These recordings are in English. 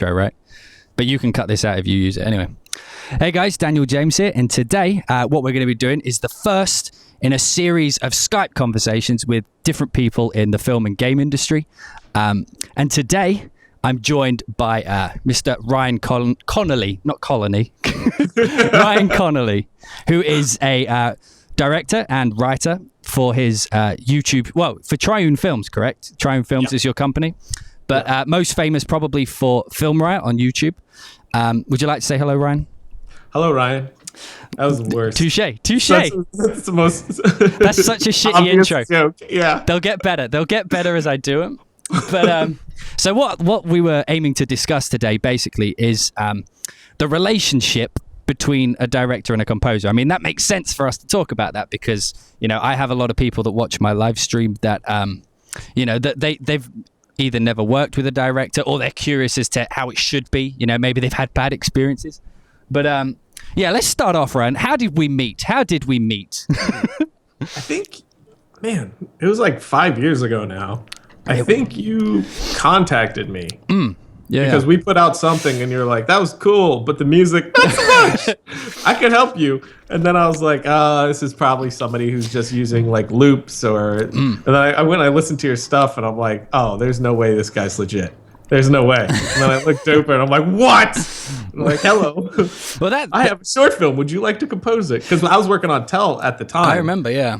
intro, right? But you can cut this out if you use it anyway. Hey guys, Daniel James here, and today what we're going to be doing is the first in a series of Skype conversations with different people in the film and game industry. And today I'm joined by Mr. Ryan Connolly, not Colony, Ryan Connolly, who is a director and writer for his YouTube, well, for Triune Films, correct? Triune Films is your company, but most famous probably for Film Riot on YouTube. Would you like to say hello, Ryan? Hello, Ryan. That was the worst. Touche. That's the most. That's such a shitty intro. Joke. Yeah. They'll get better as I do them. But so what we were aiming to discuss today basically is the relationship between a director and a composer. I mean, that makes sense for us to talk about that because, you know, I have a lot of people that watch my live stream that, you know, that they've either never worked with a director or they're curious as to how it should be. You know, maybe they've had bad experiences. But yeah, let's start off, Ryan. How did we meet? I think, man, it was like 5 years ago now. I think you contacted me. Yeah. Because we put out something and you're like, that was cool, but the music, not so much. I could help you. And then I was like, this is probably somebody who's just using like loops or, and then I went and I listened to your stuff and I'm like, oh, there's no way this guy's legit. There's no way. And then I looked over and I'm like, what? I'm like, hello. Well, I have a short film. Would you like to compose it? Because I was working on Tell at the time. I remember, yeah.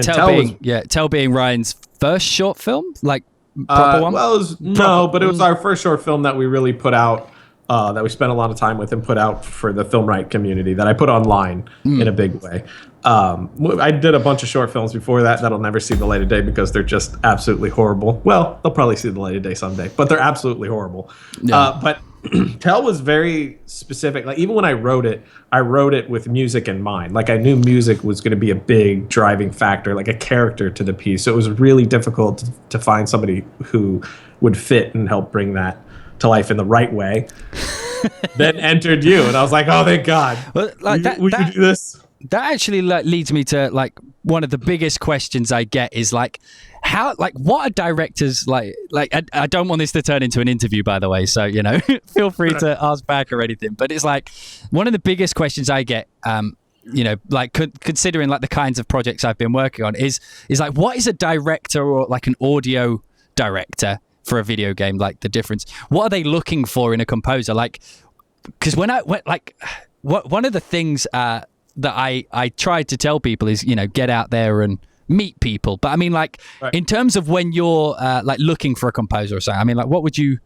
Tell being Ryan's first short film, like proper one? Well, but it was our first short film that we really put out, that we spent a lot of time with and put out for the Film Riot community that I put online in a big way. I did a bunch of short films before that'll never see the light of day because they're just absolutely horrible. Well, they'll probably see the light of day someday, but they're absolutely horrible. Yeah. But Tell was very specific. Like even when I wrote it with music in mind. Like I knew music was going to be a big driving factor, like a character to the piece. So it was really difficult to find somebody who would fit and help bring that to life in the right way. Then entered you, and I was like, oh, thank God. Well, like you do this? That actually leads me to like one of the biggest questions I get is like how, like what are directors like I don't want this to turn into an interview, by the way, so you know feel free to ask back or anything, but it's like one of the biggest questions I get you know, like considering like the kinds of projects I've been working on is like what is a director or like an audio director for a video game, like the difference, what are they looking for in a composer? Like because when I went like one of the things that I tried to tell people is, you know, get out there and meet people. But I mean, like, in terms of when you're like looking for a composer or something, I mean, like, what do you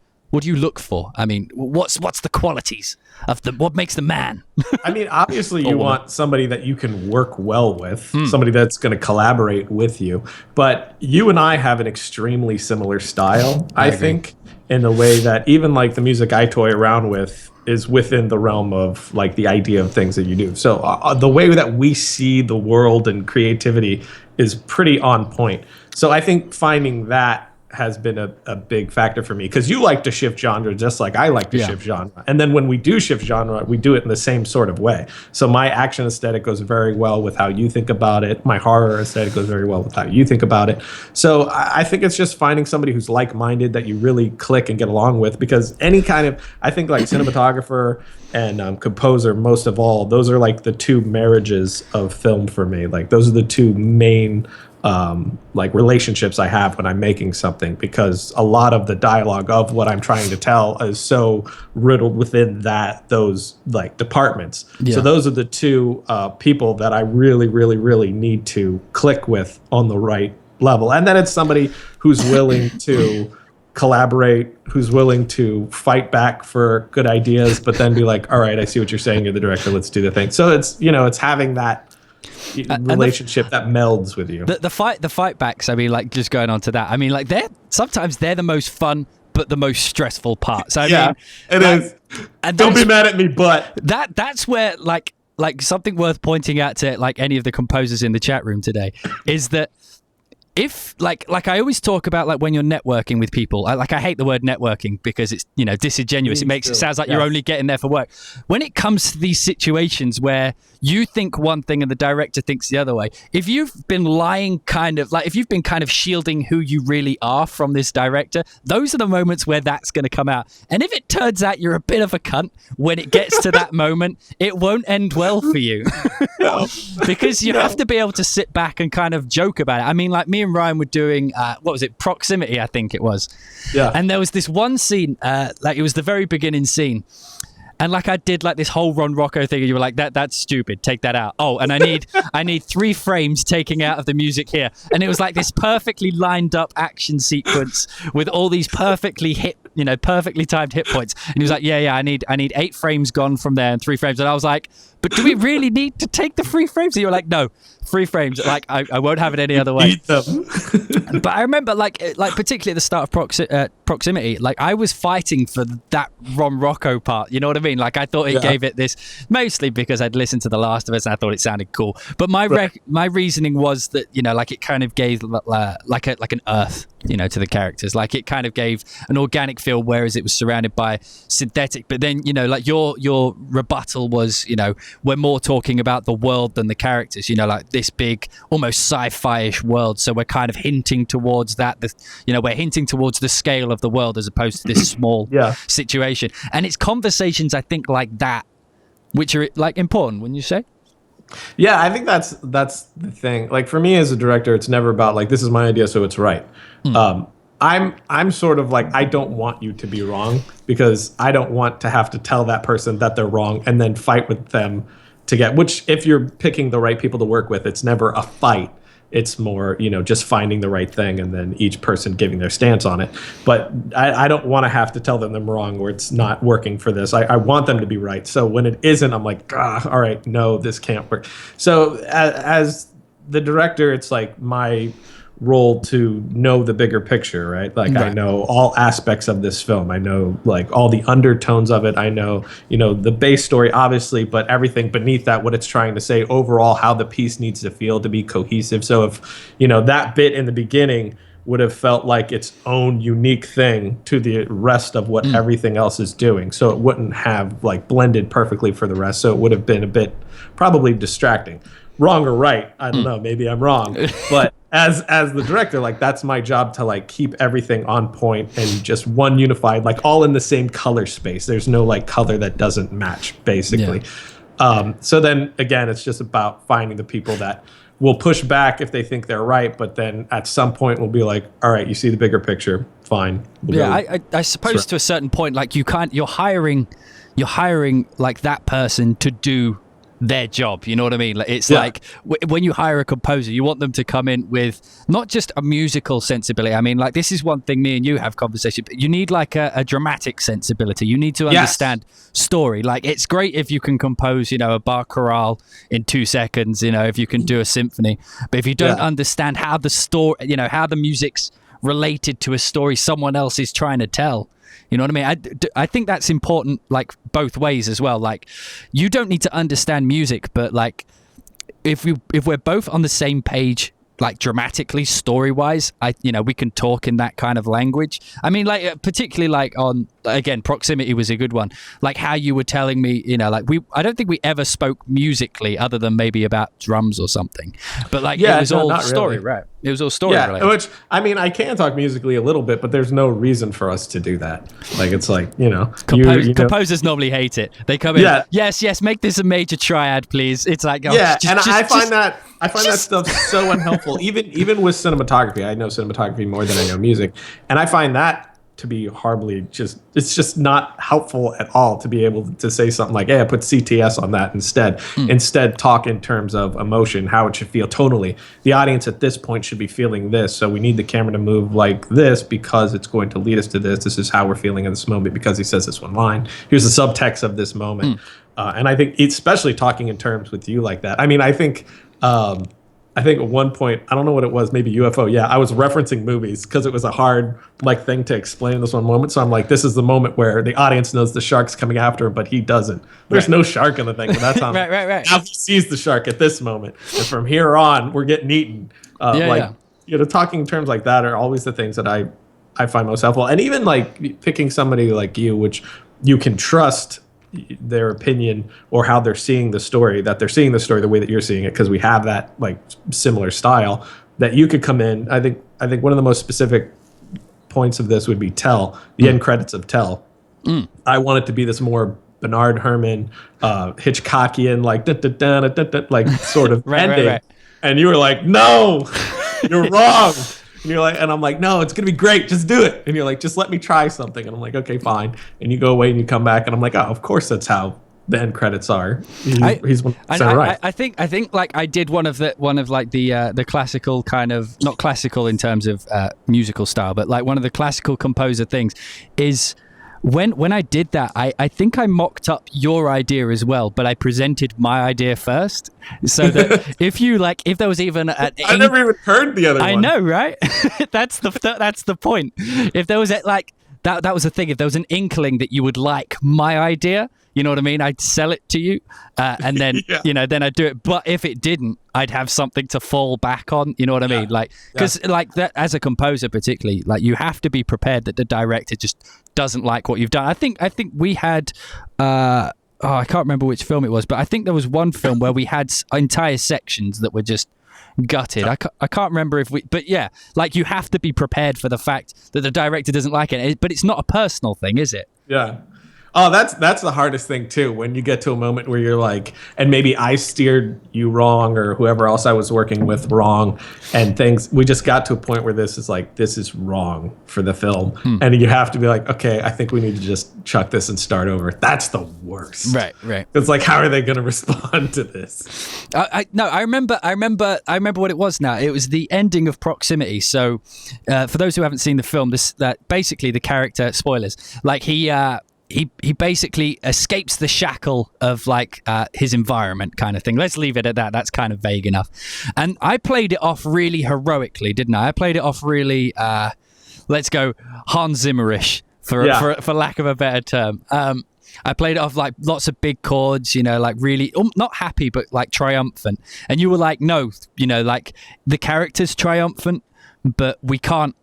look for? I mean, what's the qualities of what makes the man? I mean, obviously you want somebody that you can work well with, somebody that's going to collaborate with you. But you and I have an extremely similar style, I think, in the way that even like the music I toy around with is within the realm of like the idea of things that you do. So the way that we see the world and creativity is pretty on point. So I think finding that has been a big factor for me because you like to shift genre just like I like to shift genre. And then when we do shift genre, we do it in the same sort of way. So my action aesthetic goes very well with how you think about it. My horror aesthetic goes very well with how you think about it. So I think it's just finding somebody who's like-minded that you really click and get along with, because any kind of, I think like cinematographer and composer, most of all, those are like the two marriages of film for me. Like those are the two main like relationships I have when I'm making something, because a lot of the dialogue of what I'm trying to tell is so riddled within those like departments. So those are the two people that I really, really, really need to click with on the right level. And then it's somebody who's willing to collaborate, who's willing to fight back for good ideas, but then be like, all right, I see what you're saying. You're the director. Let's do the thing. So it's, you know, it's having that relationship that melds with you. The fight backs, I mean, like just going on to that, I mean, like sometimes they're the most fun but the most stressful part. So I mean, it is. And don't be mad at me, but that's where like something worth pointing out to like any of the composers in the chat room today is that if like I always talk about like when you're networking with people, I hate the word networking because it's, you know, disingenuous. It sounds like you're only getting there for work. When it comes to these situations where you think one thing and the director thinks the other way, if you've been lying, kind of like if you've been kind of shielding who you really are from this director, those are the moments where that's going to come out. And if it turns out you're a bit of a cunt when it gets to that moment, it won't end well for you. Because you have to be able to sit back and kind of joke about it. I mean, like me and Ryan were doing, what was it? Proximity, I think it was. Yeah. And there was this one scene, like it was the very beginning scene. And like I did like this whole Ron Rocco thing, and you were like, that's stupid. Take that out. Oh, and I need 3 frames taking out of the music here. And it was like this perfectly lined up action sequence with all these perfectly timed hit points. And he was like, yeah, I need 8 frames gone from there and 3 frames. And I was like, but do we really need to take the 3 frames? And you were like, no, 3 frames. Like I won't have it any other way. But I remember like particularly at the start of Proximity, like I was fighting for that Ron Rocco part. You know what I mean? Like I thought it gave it this, mostly because I'd listened to The Last of Us and I thought it sounded cool. But my reasoning was that, you know, like it kind of gave like an earth, you know, to the characters. Like it kind of gave an organic feel, whereas it was surrounded by synthetic. But then, you know, like your rebuttal was, you know, we're more talking about the world than the characters, you know, like this big, almost sci-fi-ish world. So we're kind of hinting towards that, you know, we're hinting towards the scale of the world as opposed to this small situation. And it's conversations, I think, like that, which are like important, wouldn't you say? Yeah, I think that's the thing. Like for me as a director, it's never about like, this is my idea, so it's right. I'm sort of like, I don't want you to be wrong because I don't want to have to tell that person that they're wrong and then fight with them to get, which if you're picking the right people to work with, it's never a fight. It's more, you know, just finding the right thing and then each person giving their stance on it. But I don't want to have to tell them wrong or it's not working for this. I want them to be right. So when it isn't, I'm like, all right, no, this can't work. So as the director, it's like my role to know the bigger picture, right? Like I know all aspects of this film. I know like all the undertones of it. I know, you know, the base story, obviously, but everything beneath that, what it's trying to say overall, how the piece needs to feel to be cohesive. So if, you know, that bit in the beginning would have felt like its own unique thing to the rest of what everything else is doing. So it wouldn't have like blended perfectly for the rest. So it would have been a bit probably distracting. Wrong or right, I don't know, maybe I'm wrong. But as the director, like that's my job to like keep everything on point and just one unified, like all in the same color space. There's no like color that doesn't match, basically. So then again, it's just about finding the people that will push back if they think they're right, but then at some point we'll be like, all right, you see the bigger picture, fine. I suppose to a certain point, like you're hiring like that person to do their job, you know what I mean? Like it's like when you hire a composer, you want them to come in with not just a musical sensibility. I mean, like this is one thing me and you have conversation, but you need like a dramatic sensibility. You need to understand story. Like it's great if you can compose, you know, a bar chorale in 2 seconds, you know, if you can do a symphony, but if you don't understand how the story, you know, how the music's related to a story someone else is trying to tell, you know what I mean? I think that's important, like both ways as well. Like you don't need to understand music, but like if we're both on the same page, like dramatically, story wise, we can talk in that kind of language. I mean, like particularly like on, again, Proximity was a good one. Like how you were telling me, you know, like I don't think we ever spoke musically other than maybe about drums or something. But like it was all story, really. Right? It was all story related. Which I mean, I can talk musically a little bit, but there's no reason for us to do that. Like it's like, you know, composers normally hate it. They come in, yes, make this a major triad, please. It's like, I find that stuff so unhelpful. Even with cinematography, I know cinematography more than I know music, and I find that to be horribly it's just not helpful at all to be able to say something like, hey, I put CTS on that instead. Instead, talk in terms of emotion, how it should feel tonally. The audience at this point should be feeling this, so we need the camera to move like this because it's going to lead us to this. This is how we're feeling in this moment because he says this one line. Here's the subtext of this moment. And I think, especially talking in terms with you like that, I mean, I think at one point, I don't know what it was, maybe UFO. Yeah, I was referencing movies because it was a hard like thing to explain in this one moment. So I'm like, this is the moment where the audience knows the shark's coming after him, but he doesn't. There's no shark in the thing, but that's how right. Now he sees the shark at this moment. And from here on, we're getting eaten. talking in terms like that are always the things that I find most helpful. And even like picking somebody like you, which you can trust their opinion or how they're seeing the story, that they're seeing the story the way that you're seeing it, because we have that like similar style, that you could come in. I think one of the most specific points of this would be Tell, the end credits of Tell. I want it to be this more Bernard Herrmann, Hitchcockian, like like sort of ending. Right. And you were like, no, you're wrong. And I'm like, no, it's gonna be great. Just do it. And you're like, just let me try something. And I'm like, okay, fine. And you go away and you come back, and I'm like, oh, of course that's how the end credits are. He's 100% right. I think like I did one of the classical kind of, not classical in terms of musical style, but like one of the classical composer things is. When I did that, I think I mocked up your idea as well, but I presented my idea first, so that if there was even I never even heard the other one. I know, right? that's the point. If there was that was the thing. If there was an inkling that you would like my idea, you know what I mean? I'd sell it to you, and then then I'd do it. But if it didn't, I'd have something to fall back on. You know what I mean? Like, because like that, as a composer, particularly, like you have to be prepared that the director just doesn't like what you've done. I think we had. I can't remember which film it was, but I think there was one film where we had entire sections that were just gutted. I can't remember but yeah, like you have to be prepared for the fact that the director doesn't like it. But it's not a personal thing, is it? Yeah. Oh, that's the hardest thing too. When you get to a moment where you're like, and maybe I steered you wrong or whoever else I was working with wrong, and we just got to a point where this is wrong for the film, and you have to be like, okay, I think we need to just chuck this and start over. That's the worst. Right. It's like, how are they going to respond to this? I remember what it was now. It was the ending of Proximity. So, for those who haven't seen the film, that basically the character, spoilers, like he basically escapes the shackle of like his environment kind of thing. Let's leave it at that. That's kind of vague enough. And I played it off really heroically, didn't I? I played it off really, let's go Hans Zimmerish for lack of a better term. I played it off like lots of big chords, like really not happy, but like triumphant. And you were like, no, like the character's triumphant, but we can't,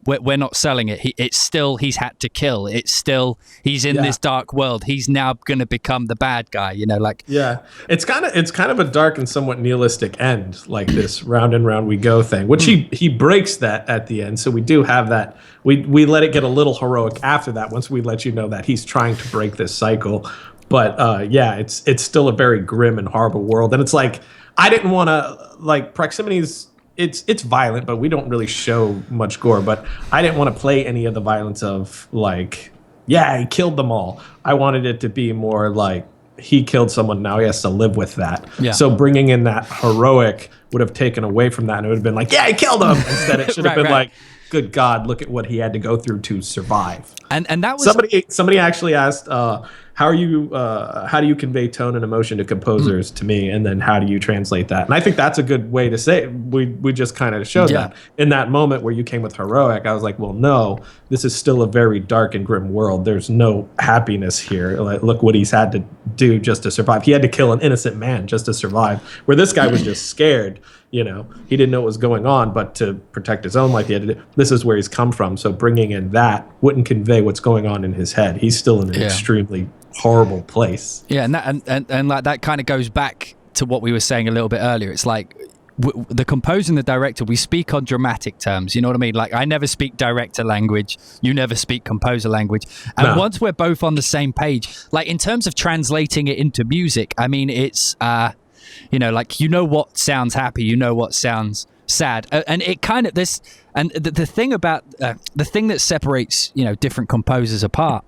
we're not selling it. It's still, he's had to kill. It's still, he's in this dark world. He's now going to become the bad guy, like. Yeah. It's kind of a dark and somewhat nihilistic end, like this round and round we go thing, which he breaks that at the end. So we do have that. We let it get a little heroic after that, once we let you know that he's trying to break this cycle. But it's still a very grim and horrible world. And it's like, I didn't want to, like, Proximity's, it's violent, but we don't really show much gore. But I didn't want to play any of the violence of like, he killed them all. I wanted it to be more like he killed someone, now he has to live with that. Yeah. So bringing in that heroic would have taken away from that, and it would have been like, he killed him. Instead, it should have been like, good God, look at what he had to go through to survive. And that was somebody actually asked, how do you convey tone and emotion to composers to me, and then how do you translate that? And I think that's a good way to say it. We just kind of showed that in that moment where you came with heroic. I was like, well, no, this is still a very dark and grim world. There's no happiness here. Like, look what he's had to do just to survive. He had to kill an innocent man just to survive, where this guy was just scared. He didn't know what was going on, but to protect his own life, this is where he's come from. So bringing in that wouldn't convey what's going on in his head. He's still in an extremely horrible place. Yeah, and like that kind of goes back to what we were saying a little bit earlier. It's like the composer and the director, we speak on dramatic terms. You know what I mean? Like, I never speak director language. You never speak composer language. And once we're both on the same page, like in terms of translating it into music, I mean, it's like, what sounds happy, what sounds sad, and it kind of this, and the thing about the thing that separates different composers apart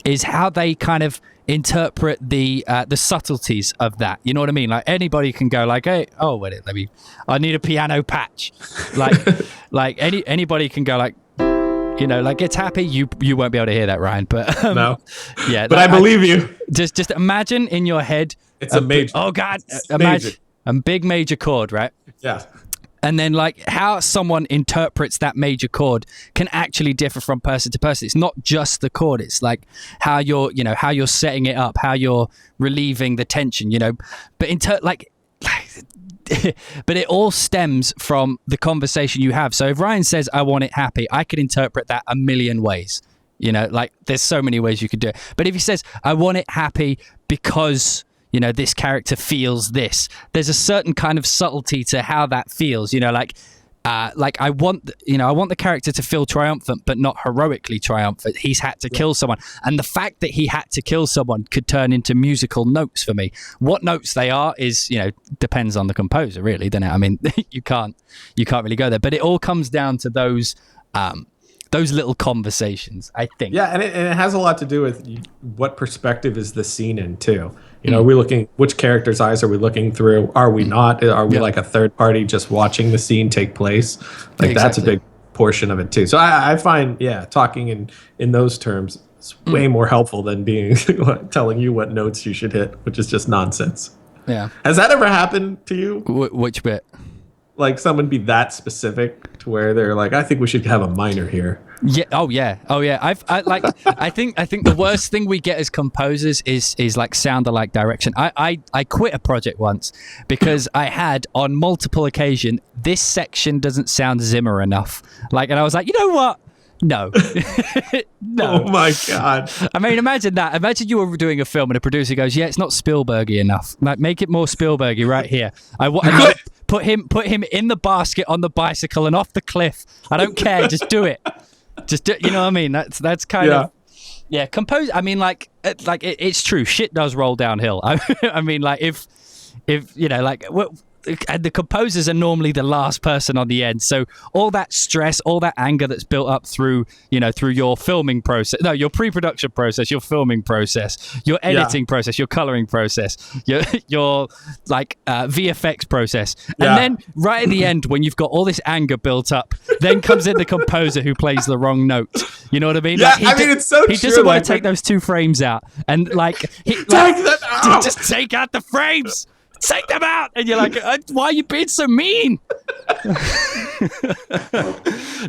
is how they kind of interpret the subtleties of that. You know what I mean? Like, anybody can go like, hey, I need a piano patch, like anybody can go like, like, it's happy. You won't be able to hear that, Ryan, but no, but I believe you. Just imagine in your head. It's a major. Oh God! Imagine a big major chord, right? Yeah. And then, like, how someone interprets that major chord can actually differ from person to person. It's not just the chord; it's like how you're setting it up, how you're relieving the tension. But but it all stems from the conversation you have. So if Ryan says, I want it happy, I could interpret that a million ways. You know, like there's so many ways you could do it. But if he says, I want it happy because, you know, this character feels this, there's a certain kind of subtlety to how that feels, you know, like I want the character to feel triumphant, but not heroically triumphant. He's had to kill someone. And the fact that he had to kill someone could turn into musical notes for me. What notes they are is, you know, depends on the composer, really, doesn't it? I mean, you can't really go there. But it all comes down to those little conversations, I think. Yeah, and it has a lot to do with what perspective is the scene in, too. You know, are we looking, which character's eyes are we looking through? Are we not? Are we like a third party just watching the scene take place? Like, that's a big portion of it, too. So I find, talking in those terms is way more helpful than being telling you what notes you should hit, which is just nonsense. Yeah. Has that ever happened to you? Which bit? Like someone be that specific to where they're like, I think we should have a minor here. Yeah. Oh yeah. I think the worst thing we get as composers is like sound alike direction. I quit a project once because I had on multiple occasions, this section doesn't sound Zimmer enough. Like, and I was like, you know what? No. No. Oh my God. I mean, imagine that. Imagine you were doing a film and a producer goes, yeah, it's not Spielbergy enough. Like, make it more Spielbergy right here. I put him in the basket on the bicycle and off the cliff. I don't care. Just do it. Just do it. You know what I mean? That's kind of, compose. I mean, it's true. Shit does roll downhill. I mean, like if you know, like and the composers are normally the last person on the end. So all that stress, all that anger that's built up through your filming process, your pre-production process, your filming process, your editing process, your coloring process, your like VFX process. And then right at the end, when you've got all this anger built up, then comes in the composer who plays the wrong note. You know what I mean? Yeah, like, it's so true. He doesn't want to take those 2 frames out. And just take out the frames. Take them out, and you're like, why are you being so mean?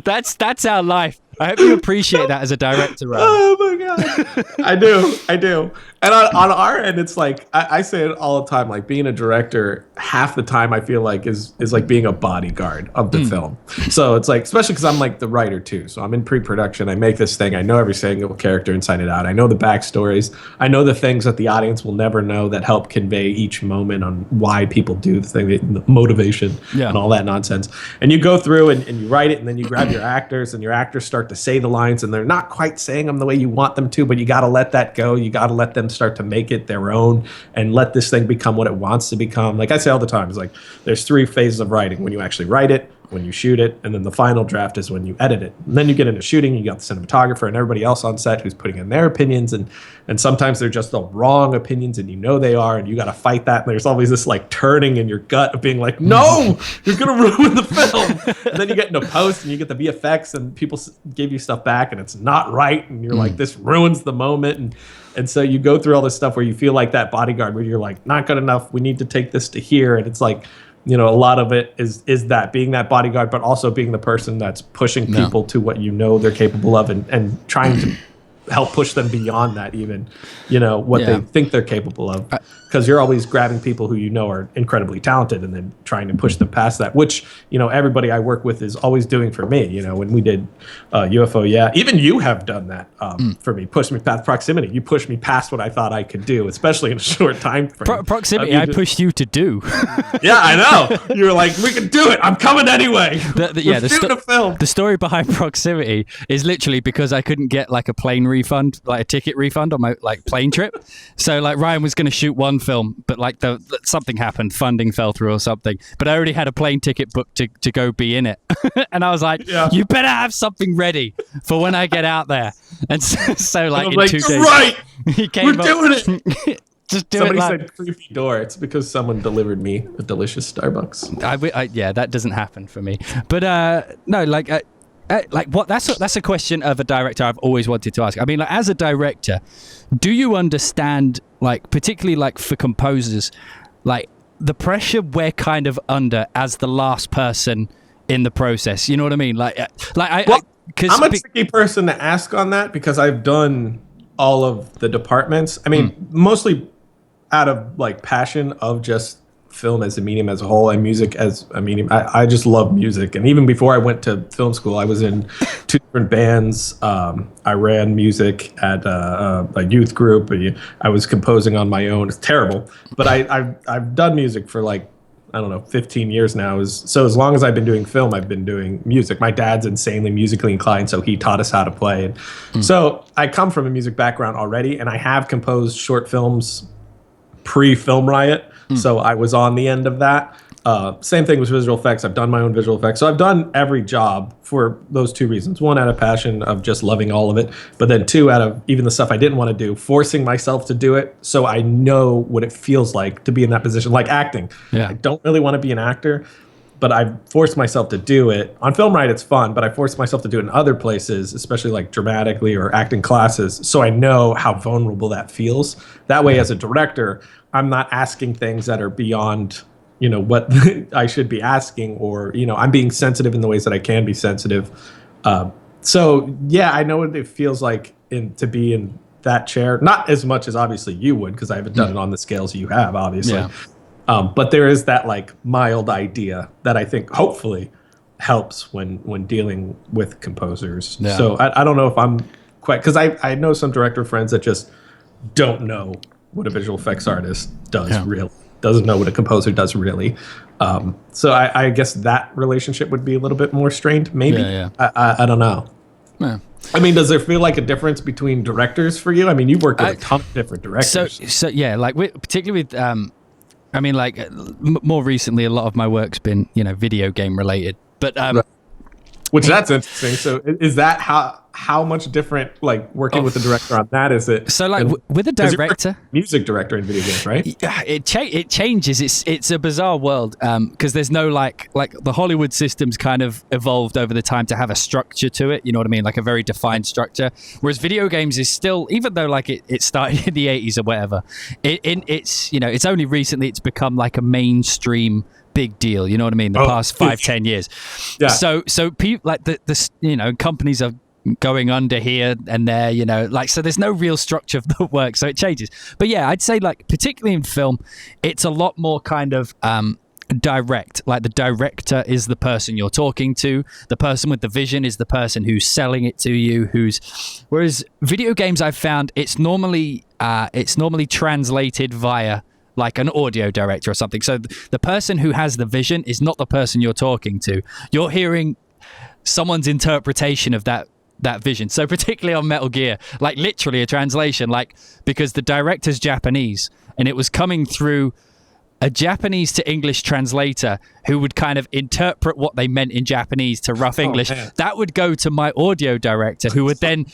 That's our life. I hope you appreciate that as a director, Ryan. Oh my God, I do. And on our end, it's like I say it all the time. Like being a director, half the time I feel like is like being a bodyguard of the film. So it's like, especially because I'm like the writer too. So I'm in pre-production. I make this thing. I know every single character inside and out. I know the backstories. I know the things that the audience will never know that help convey each moment on why people do the thing, the motivation, and all that nonsense. And you go through and you write it, and then you grab your actors, and your actors start to say the lines, and they're not quite saying them the way you want them to, but you got to let that go. You got to let them start to make it their own and let this thing become what it wants to become. Like I say all the time, it's like there's 3 phases of writing: when you actually write it, when you shoot it, and then the final draft is when you edit it. And then you get into shooting, you got the cinematographer and everybody else on set who's putting in their opinions, and sometimes they're just the wrong opinions, and you know they are, and you got to fight that. And there's always this like turning in your gut of being like, no, you're gonna ruin the film. And then you get into post and you get the VFX, and people give you stuff back, and it's not right, and you're like, this ruins the moment. And so you go through all this stuff where you feel like that bodyguard, where you're like, not good enough. We need to take this to here, and it's like, you know, a lot of it is that being that bodyguard, but also being the person that's pushing people to what you know they're capable of, and trying to help push them beyond that, even, you know, what they think they're capable of. Because you're always grabbing people who you know are incredibly talented and then trying to push them past that, which, you know, everybody I work with is always doing for me. You know, when we did UFO, even you have done that for me, pushed me past proximity. You pushed me past what I thought I could do, especially in a short time frame. Proximity, I pushed you to do. Yeah, I know. You were like, we can do it. I'm coming anyway. The story behind Proximity is literally because I couldn't get like a plane refund, like a ticket refund on my like plane trip. So like Ryan was going to shoot one film, but like something happened, funding fell through or something. But I already had a plane ticket booked to go be in it, and I was like, you better have something ready for when I get out there. And so like in like, 2 days, right? He came. We're doing it. Just do Somebody it. Said creepy door. It's because someone delivered me a delicious Starbucks. Yeah, that doesn't happen for me. But no, like what? That's a question of a director I've always wanted to ask. I mean, like as a director, do you understand, like particularly like for composers, like the pressure we're kind of under as the last person in the process? You know what I mean? I'm a tricky person to ask on that because I've done all of the departments. I mean, mostly out of like passion of just film as a medium as a whole and music as a medium. I just love music. And even before I went to film school, I was in 2 different bands. I ran music at a youth group. I was composing on my own. It's terrible. But I've done music for like, I don't know, 15 years now. So as long as I've been doing film, I've been doing music. My dad's insanely musically inclined, so he taught us how to play. And so I come from a music background already, and I have composed short films pre-Film Riot. So I was on the end of that. Same thing with visual effects. I've done my own visual effects. So I've done every job for those 2 reasons. 1, out of passion of just loving all of it. But then 2, out of even the stuff I didn't want to do, forcing myself to do it so I know what it feels like to be in that position. Like acting. Yeah. I don't really want to be an actor, but I've forced myself to do it. On Film Riot, it's fun, but I forced myself to do it in other places, especially like dramatically or acting classes, so I know how vulnerable that feels. That way, as a director, I'm not asking things that are beyond, what I should be asking, or, I'm being sensitive in the ways that I can be sensitive. So yeah, I know what it feels like to be in that chair. Not as much as obviously you would, because I haven't done it on the scales you have, obviously. Yeah. But there is that like mild idea that I think hopefully helps when dealing with composers. Yeah. So I don't know if I'm quite, because I know some director friends that just don't know what a visual effects artist does really, doesn't know what a composer does really. So I guess that relationship would be a little bit more strained, maybe. I don't know. Yeah. I mean, does there feel like a difference between directors for you? I mean, you've worked with a ton of different directors. So yeah, like particularly with, I mean, like more recently, a lot of my work's been, video game related, but which that's interesting. So is that how much different, like working with the director on that is it? So like with a director, music director in video games, right? It changes. It's a bizarre world because there's no like the Hollywood system's kind of evolved over the time to have a structure to it. You know what I mean? Like a very defined structure. Whereas video games is still, even though like it started in the 80s or whatever, it's it's only recently it's become like a mainstream big deal. You know what I mean? The past 5-10 years. Yeah. So people like the companies are going under here and there, so there's no real structure of the work, so it changes. But yeah, I'd say like particularly in film, it's a lot more kind of direct. Like the director is the person you're talking to, the person with the vision is the person who's selling it to you, whereas video games, I've found it's normally translated via like an audio director or something. So the person who has the vision is not the person you're talking to. You're hearing someone's interpretation of that vision. So particularly on Metal Gear, like literally a translation, like because the director's Japanese and it was coming through a Japanese to English translator who would kind of interpret what they meant in Japanese to rough English. That would go to my audio director who would then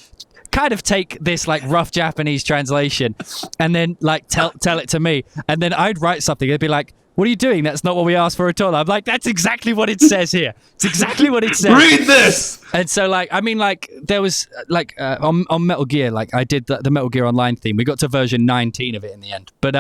kind of take this like rough Japanese translation and then like tell it to me. And then I'd write something. It'd be like, what are you doing? That's not what we asked for at all. I'm like, that's exactly what it says here. It's exactly what it says. Read this! And so, like, I mean, like, there was, like, on Metal Gear, like, I did the Metal Gear Online theme. We got to version 19 of it in the end. But,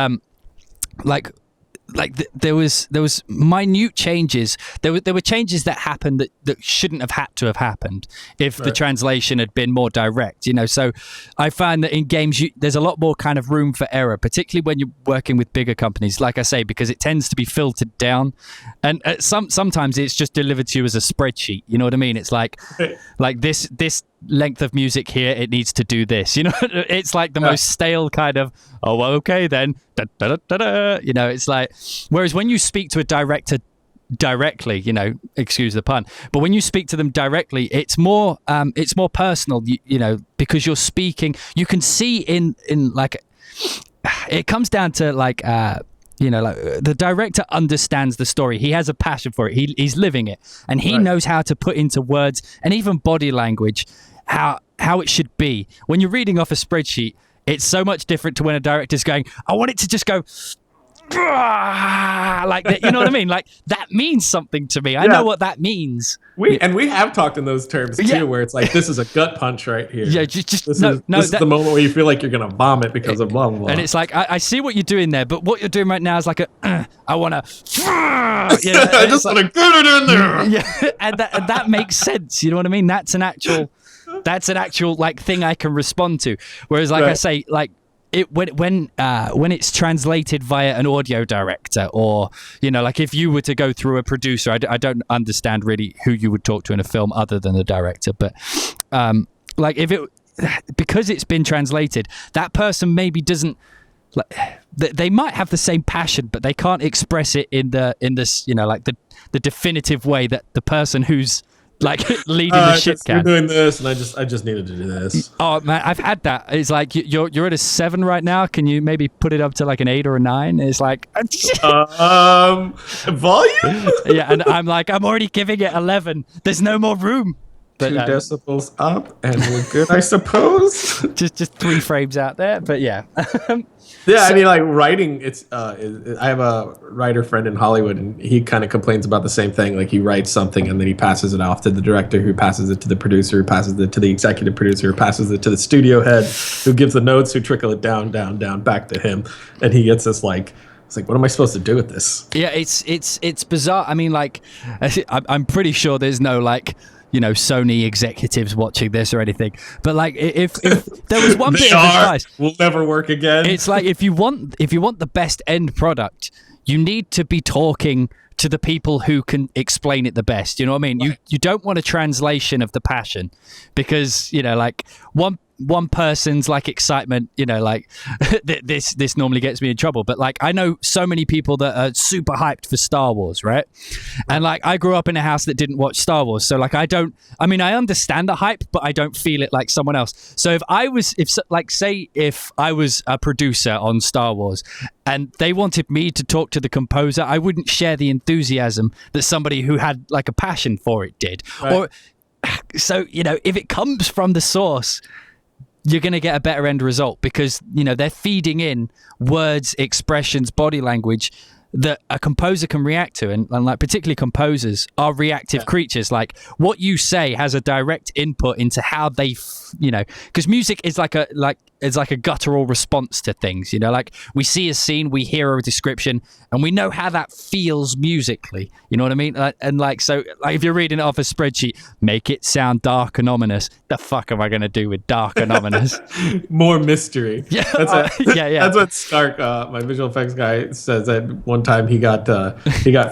there was minute changes. There were changes that happened that shouldn't have had to have happened if the translation had been more direct. So I find that in games there's a lot more kind of room for error, particularly when you're working with bigger companies, like I say, because it tends to be filtered down, and sometimes it's just delivered to you as a spreadsheet. You know what I mean? It's like this length of music here, it needs to do this. It's like the most stale kind of, oh, well, okay then. Da, da, da, da, da. It's like, whereas when you speak to a director directly, excuse the pun, but when you speak to them directly, it's more personal, because you're speaking, you can see in like, it comes down to like, like the director understands the story. He has a passion for it. He's living it, and he knows how to put into words and even body language how it should be. When you're reading off a spreadsheet, it's so much different to when a director's going, I want it to just go like that. You know what I mean? Like that means something to me. I know what that means. We have talked in those terms too, where it's like, this is a gut punch right here. Yeah, this is the moment where you feel like you're gonna vomit because of blah blah blah. And it's like, I see what you're doing there, but what you're doing right now is like I want to. I just want to get it in there. Yeah, and that makes sense. You know what I mean? That's an actual like thing I can respond to. Whereas, like I say, like when it's translated via an audio director, or like if you were to go through a producer, I don't understand really who you would talk to in a film other than the director, but like if it, because it's been translated, that person maybe doesn't, like, they might have the same passion, but they can't express it in this like the definitive way that the person who's like leading the ship can. You're doing this, and I just needed to do this. Oh man, I've had that. It's like you're at a 7 right now. Can you maybe put it up to like an 8 or a 9? It's like volume. Yeah, and I'm like, I'm already giving it 11. There's no more room. But, 2 decibels up, and we're good, I suppose. just 3 frames out there, but yeah. Yeah, I mean, like writing. I have a writer friend in Hollywood, and he kind of complains about the same thing. Like he writes something, and then he passes it off to the director, who passes it to the producer, who passes it to the executive producer, who passes it to the studio head, who gives the notes, who trickle it down back to him, and he gets this like. It's like, what am I supposed to do with this? Yeah, it's bizarre. I mean, like, I'm pretty sure there's no like, Sony executives watching this or anything. But like, if there was one bit of advice, will never work again. It's like if you want the best end product, you need to be talking to the people who can explain it the best. You know what I mean? Right. You don't want a translation of the passion, because like one person's like excitement, like this normally gets me in trouble. But like, I know so many people that are super hyped for Star Wars, right? And like, I grew up in a house that didn't watch Star Wars, so like, I understand the hype, but I don't feel it like someone else. So if I was a producer on Star Wars and they wanted me to talk to the composer, I wouldn't share the enthusiasm that somebody who had like a passion for it did. Right. Or so if it comes from the source, you're going to get a better end result, because they're feeding in words, expressions, body language that a composer can react to, and like particularly composers are reactive creatures. Like what you say has a direct input into how they because music is like a guttural response to things. Like we see a scene, we hear a description, and we know how that feels musically. You know what I mean? And like, so like if you're reading it off a spreadsheet, make it sound dark and ominous. The fuck am I going to do with dark and ominous? More mystery. Yeah, yeah. That's what Stark, my visual effects guy, says. That one time he got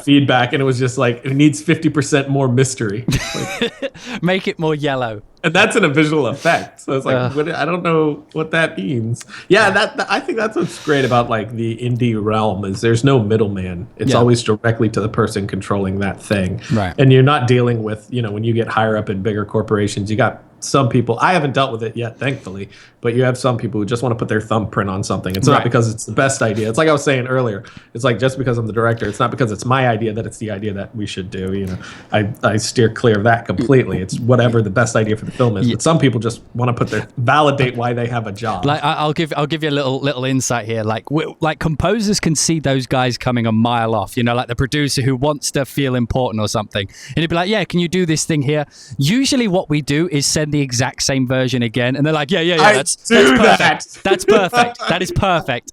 feedback, and it was just like, it needs 50% more mystery. Like, make it more yellow. And that's in a visual effect, so it's like, I don't know what that means. Yeah, I think that's what's great about like the indie realm, is there's no middleman. It's always directly to the person controlling that thing. Right. And you're not dealing with, when you get higher up in bigger corporations, you got some people, I haven't dealt with it yet, thankfully, but you have some people who just want to put their thumbprint on something. It's not because it's the best idea. It's like I was saying earlier. It's like, just because I'm the director, it's not because it's my idea that it's the idea that we should do. I steer clear of that completely. It's whatever the best idea for the film is. But some people just want to validate why they have a job. Like I'll give you a little insight here. Like composers can see those guys coming a mile off. Like the producer who wants to feel important or something, and he'd be like, "Yeah, can you do this thing here?" Usually, what we do is send the exact same version again, and they're like, yeah, that's perfect. That's perfect. That is perfect.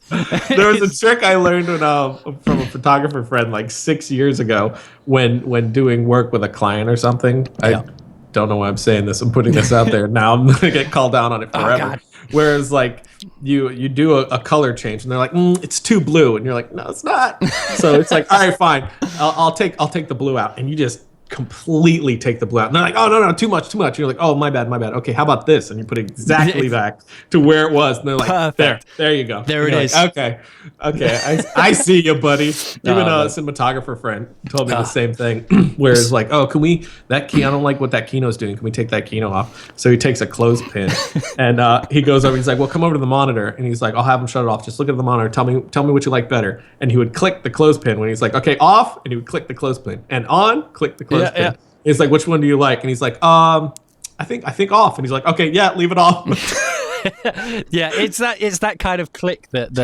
There was a trick I learned from a photographer friend like 6 years ago when doing work with a client or something. I don't know why I'm saying this. I'm putting this out there. Now I'm gonna get called down on it forever. Oh, God. Whereas like you do a color change, and they're like, it's too blue, and you're like, no, it's not. So it's like, all right, fine, I'll take the blue out, and you just completely take the blue out. And they're like, oh, no, too much. You're like, oh, my bad. Okay, how about this? And you put it exactly back to where it was. And they're like, there you go. There it is. Like, okay, I see you, buddy. Even a cinematographer friend told me the same thing, where it's like, oh, can we, that key, I don't like what that keynote's doing. Can we take that keynote off? So he takes a clothespin, and he goes over, he's like, well, come over to the monitor. And he's like, I'll have him shut it off. Just look at the monitor. Tell me what you like better. And he would click the clothespin when he's like, okay, off. And he would click the clothespin. And on, click the clothespin. Yeah. He's like, which one do you like? And he's like, I think off. And he's like, okay, yeah, leave it off. Yeah, it's that kind of click that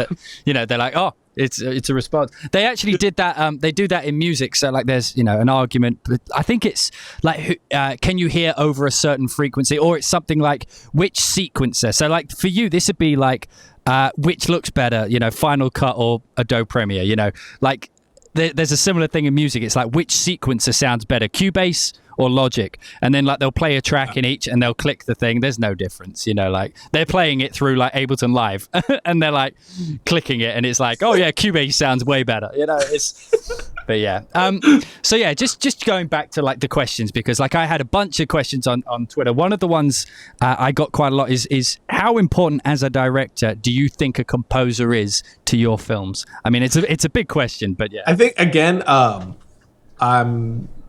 they're like, oh, it's a response. They actually did that. They do that in music. So like, there's an argument. But I think it's like, can you hear over a certain frequency, or it's something like which sequencer. So like for you, this would be like which looks better, Final Cut or Adobe Premiere. Like there's a similar thing in music. It's like which sequencer sounds better, Cubase or Logic, and then like they'll play a track in each and they'll click the thing. There's no difference, you know, like they're playing it through like Ableton Live and they're like clicking it and it's like, oh yeah, Cubase sounds way better, you know. But yeah, so yeah, just going back to like the questions, because like I had a bunch of questions on Twitter. One of the ones I got quite a lot is how important as a director do you think a composer is to your films? I mean, it's a big question, but yeah. I think again,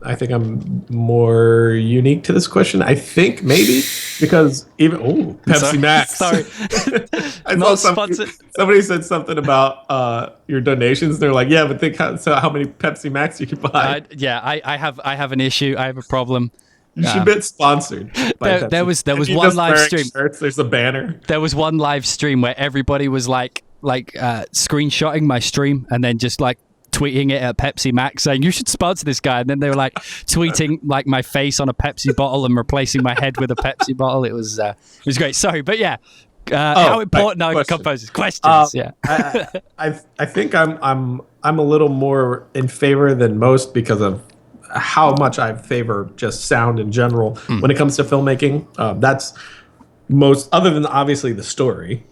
I think I'm more unique to this question. I think maybe because even Pepsi Max. Sorry, I saw somebody said something about your donations. They're like, yeah, but think how many Pepsi Max you can buy. I have an issue. I have a problem. You should get sponsored. There was one live stream. Shirts, there's a banner. There was one live stream where everybody was like screenshotting my stream and then just like tweeting it at Pepsi Max saying you should sponsor this guy, and then they were like tweeting like my face on a Pepsi bottle and replacing my head with a Pepsi bottle. It was great. Sorry, but yeah, how important are composers? Questions. Yeah, I think I'm a little more in favor than most because of how much I favor just sound in general when it comes to filmmaking. That's most, other than obviously the story.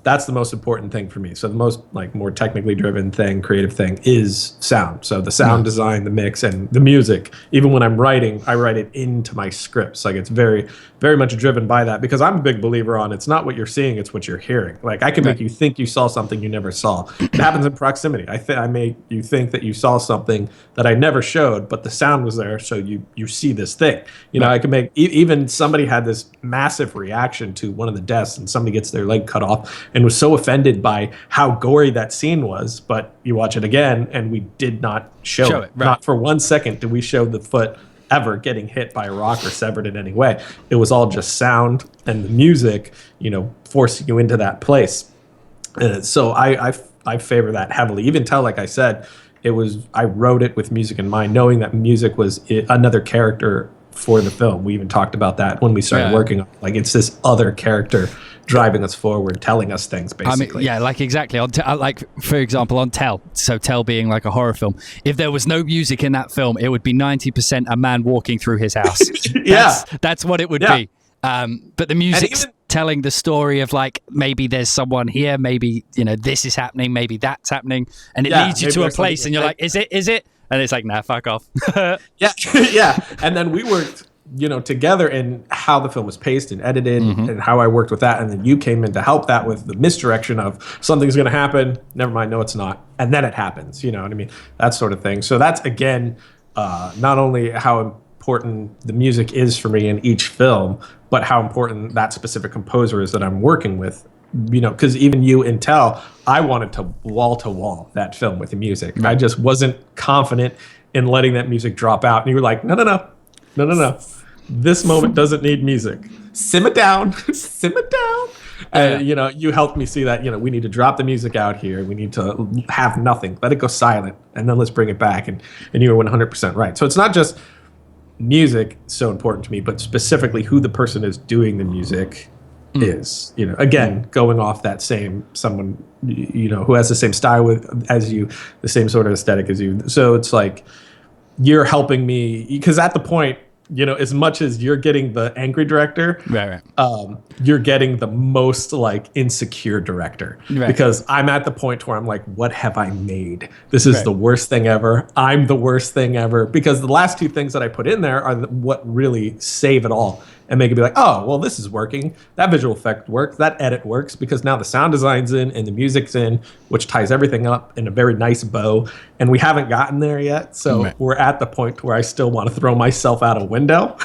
That's the most important thing for me. So the most like more technically driven thing, creative thing is sound. So the sound design, the mix, and the music. Even when I'm writing, I write it into my scripts. Like it's very, very much driven by that because I'm a big believer on it's not what you're seeing, it's what you're hearing. Like I can make you think you saw something you never saw. It happens in proximity. I make you think that you saw something that I never showed, but the sound was there, so you see this thing. You know, I can make even somebody had this massive reaction to one of the deaths, and somebody gets their leg cut off and was so offended by how gory that scene was, but you watch it again and we did not show it. Right. Not for 1 second did we show the foot ever getting hit by a rock or severed in any way. It was all just sound and the music, you know, forcing you into that place. So I favor that heavily. Even tell, like I said, I wrote it with music in mind, knowing that music was another character for the film. We even talked about that when we started working on it. Like it's this other character driving us forward, telling us things, basically. I mean, like exactly. Like for example, on Tell. So Tell being like a horror film. If there was no music in that film, it would be 90% a man walking through his house. That's what it would be. But the music's telling the story of like maybe there's someone here, maybe you know this is happening, maybe that's happening, and it leads you to a place, and you're like, is it? And it's like, nah, fuck off. yeah. And then we worked, you know, together in how the film was paced and edited and how I worked with that. And then you came in to help that with the misdirection of something's going to happen. Never mind. No, it's not. And then it happens. You know what I mean? That sort of thing. So that's, again, not only how important the music is for me in each film, but how important that specific composer is that I'm working with. You know, because even you in Tell, I wanted to wall that film with the music. I just wasn't confident in letting that music drop out. And you were like, no. This moment doesn't need music. Simmer down. And, you know, you helped me see that, you know, we need to drop the music out here. We need to have nothing. Let it go silent. And then let's bring it back. And you were 100% right. So it's not just music so important to me, but specifically who the person is doing the music is, you know, again, going off that same someone, you know, who has the same style as you, the same sort of aesthetic as you. So it's like you're helping me because at the point, you know, as much as you're getting the angry director, you're getting the most like insecure director because I'm at the point where I'm like, what have I made? This is the worst thing ever. I'm the worst thing ever, because the last two things that I put in there are what really save it all and make it be like, oh, well, this is working. That visual effect works. That edit works because now the sound design's in and the music's in, which ties everything up in a very nice bow. And we haven't gotten there yet. So we're at the point where I still want to throw myself out a window.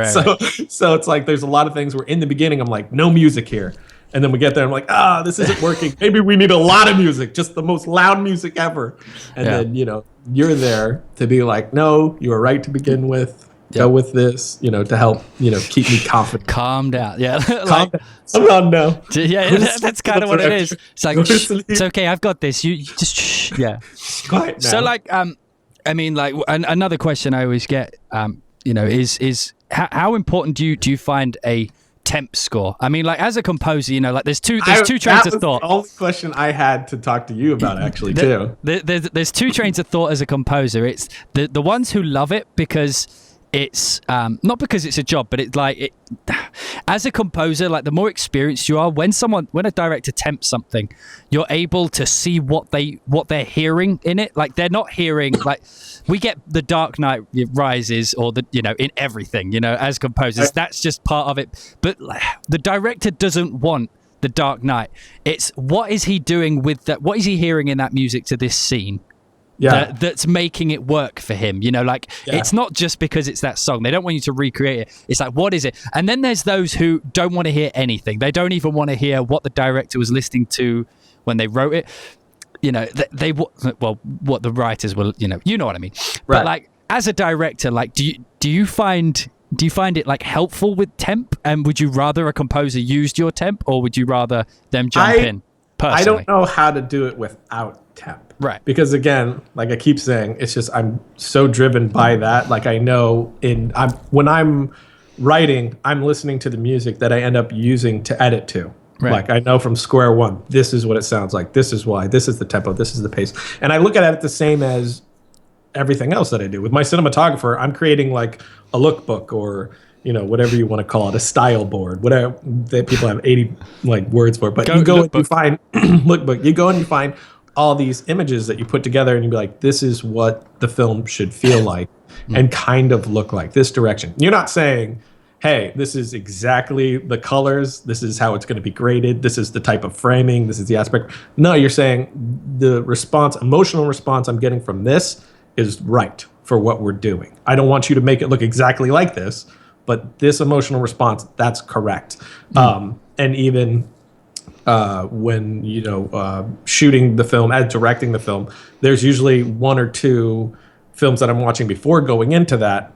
So it's like there's a lot of things where in the beginning I'm like, no music here. And then we get there, I'm like, this isn't working. Maybe we need a lot of music, just the most loud music ever. And then, you know, you're there to be like, no, you were right to begin with. Go with this, you know, to help, you know, keep me confident. Calm down. Yeah. Calm down. I'm on now. Yeah, that's kind of what it is. It's like, it's okay. I've got this. You just shh. Yeah. Quiet now. So like, I mean, like another question I always get, you know, is how important do you find a temp score? I mean, like as a composer, you know, like there's two trains of thought. The only question I had to talk to you about actually too. There's two trains of thought as a composer. It's the ones who love it because it's not because it's a job, but it's like as a composer, like the more experienced you are, when a director temps something, you're able to see what they're hearing in it. Like they're not hearing, like we get The Dark Knight Rises or in everything, as composers, that's just part of it. But the director doesn't want The Dark Knight. It's what is he doing with that? What is he hearing in that music to this scene? Yeah, that's making it work for him. It's not just because it's that song. They don't want you to recreate it. It's like, what is it? And then there's those who don't want to hear anything. They don't even want to hear what the director was listening to when they wrote it. What the writers will, you know what I mean. Right. But like as a director, like do you find it like helpful with temp? And would you rather a composer used your temp, or would you rather them jump in? Personally, I don't know how to do it without temp. Right. Because again, like I keep saying, it's just I'm so driven by that. Like I know when I'm writing, I'm listening to the music that I end up using to edit to. Right. Like I know from square one, this is what it sounds like. This is why. This is the tempo. This is the pace. And I look at it the same as everything else that I do. With my cinematographer, I'm creating like a lookbook or whatever you want to call it, a style board, whatever. People have 80 like words for it. But you go and you find lookbook. You go and you find all these images that you put together, and you be like, this is what the film should feel like and kind of look like, this direction. You're not saying, hey, this is exactly the colors, this is how it's going to be graded, this is the type of framing, this is the aspect. No, you're saying the emotional response I'm getting from this is right for what we're doing. I don't want you to make it look exactly like this, but this emotional response, that's correct. And even when shooting the film, directing the film, there's usually one or two films that I'm watching before going into that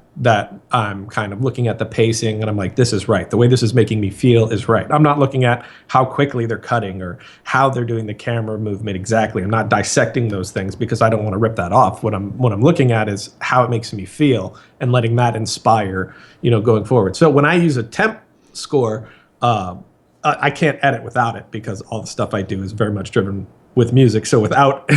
I'm kind of looking at the pacing and I'm like, this is right. The way this is making me feel is right. I'm not looking at how quickly they're cutting or how they're doing the camera movement exactly. I'm not dissecting those things because I don't want to rip that off. What I'm looking at is how it makes me feel and letting that inspire, going forward. So when I use a temp score, I can't edit without it because all the stuff I do is very much driven with music. So without,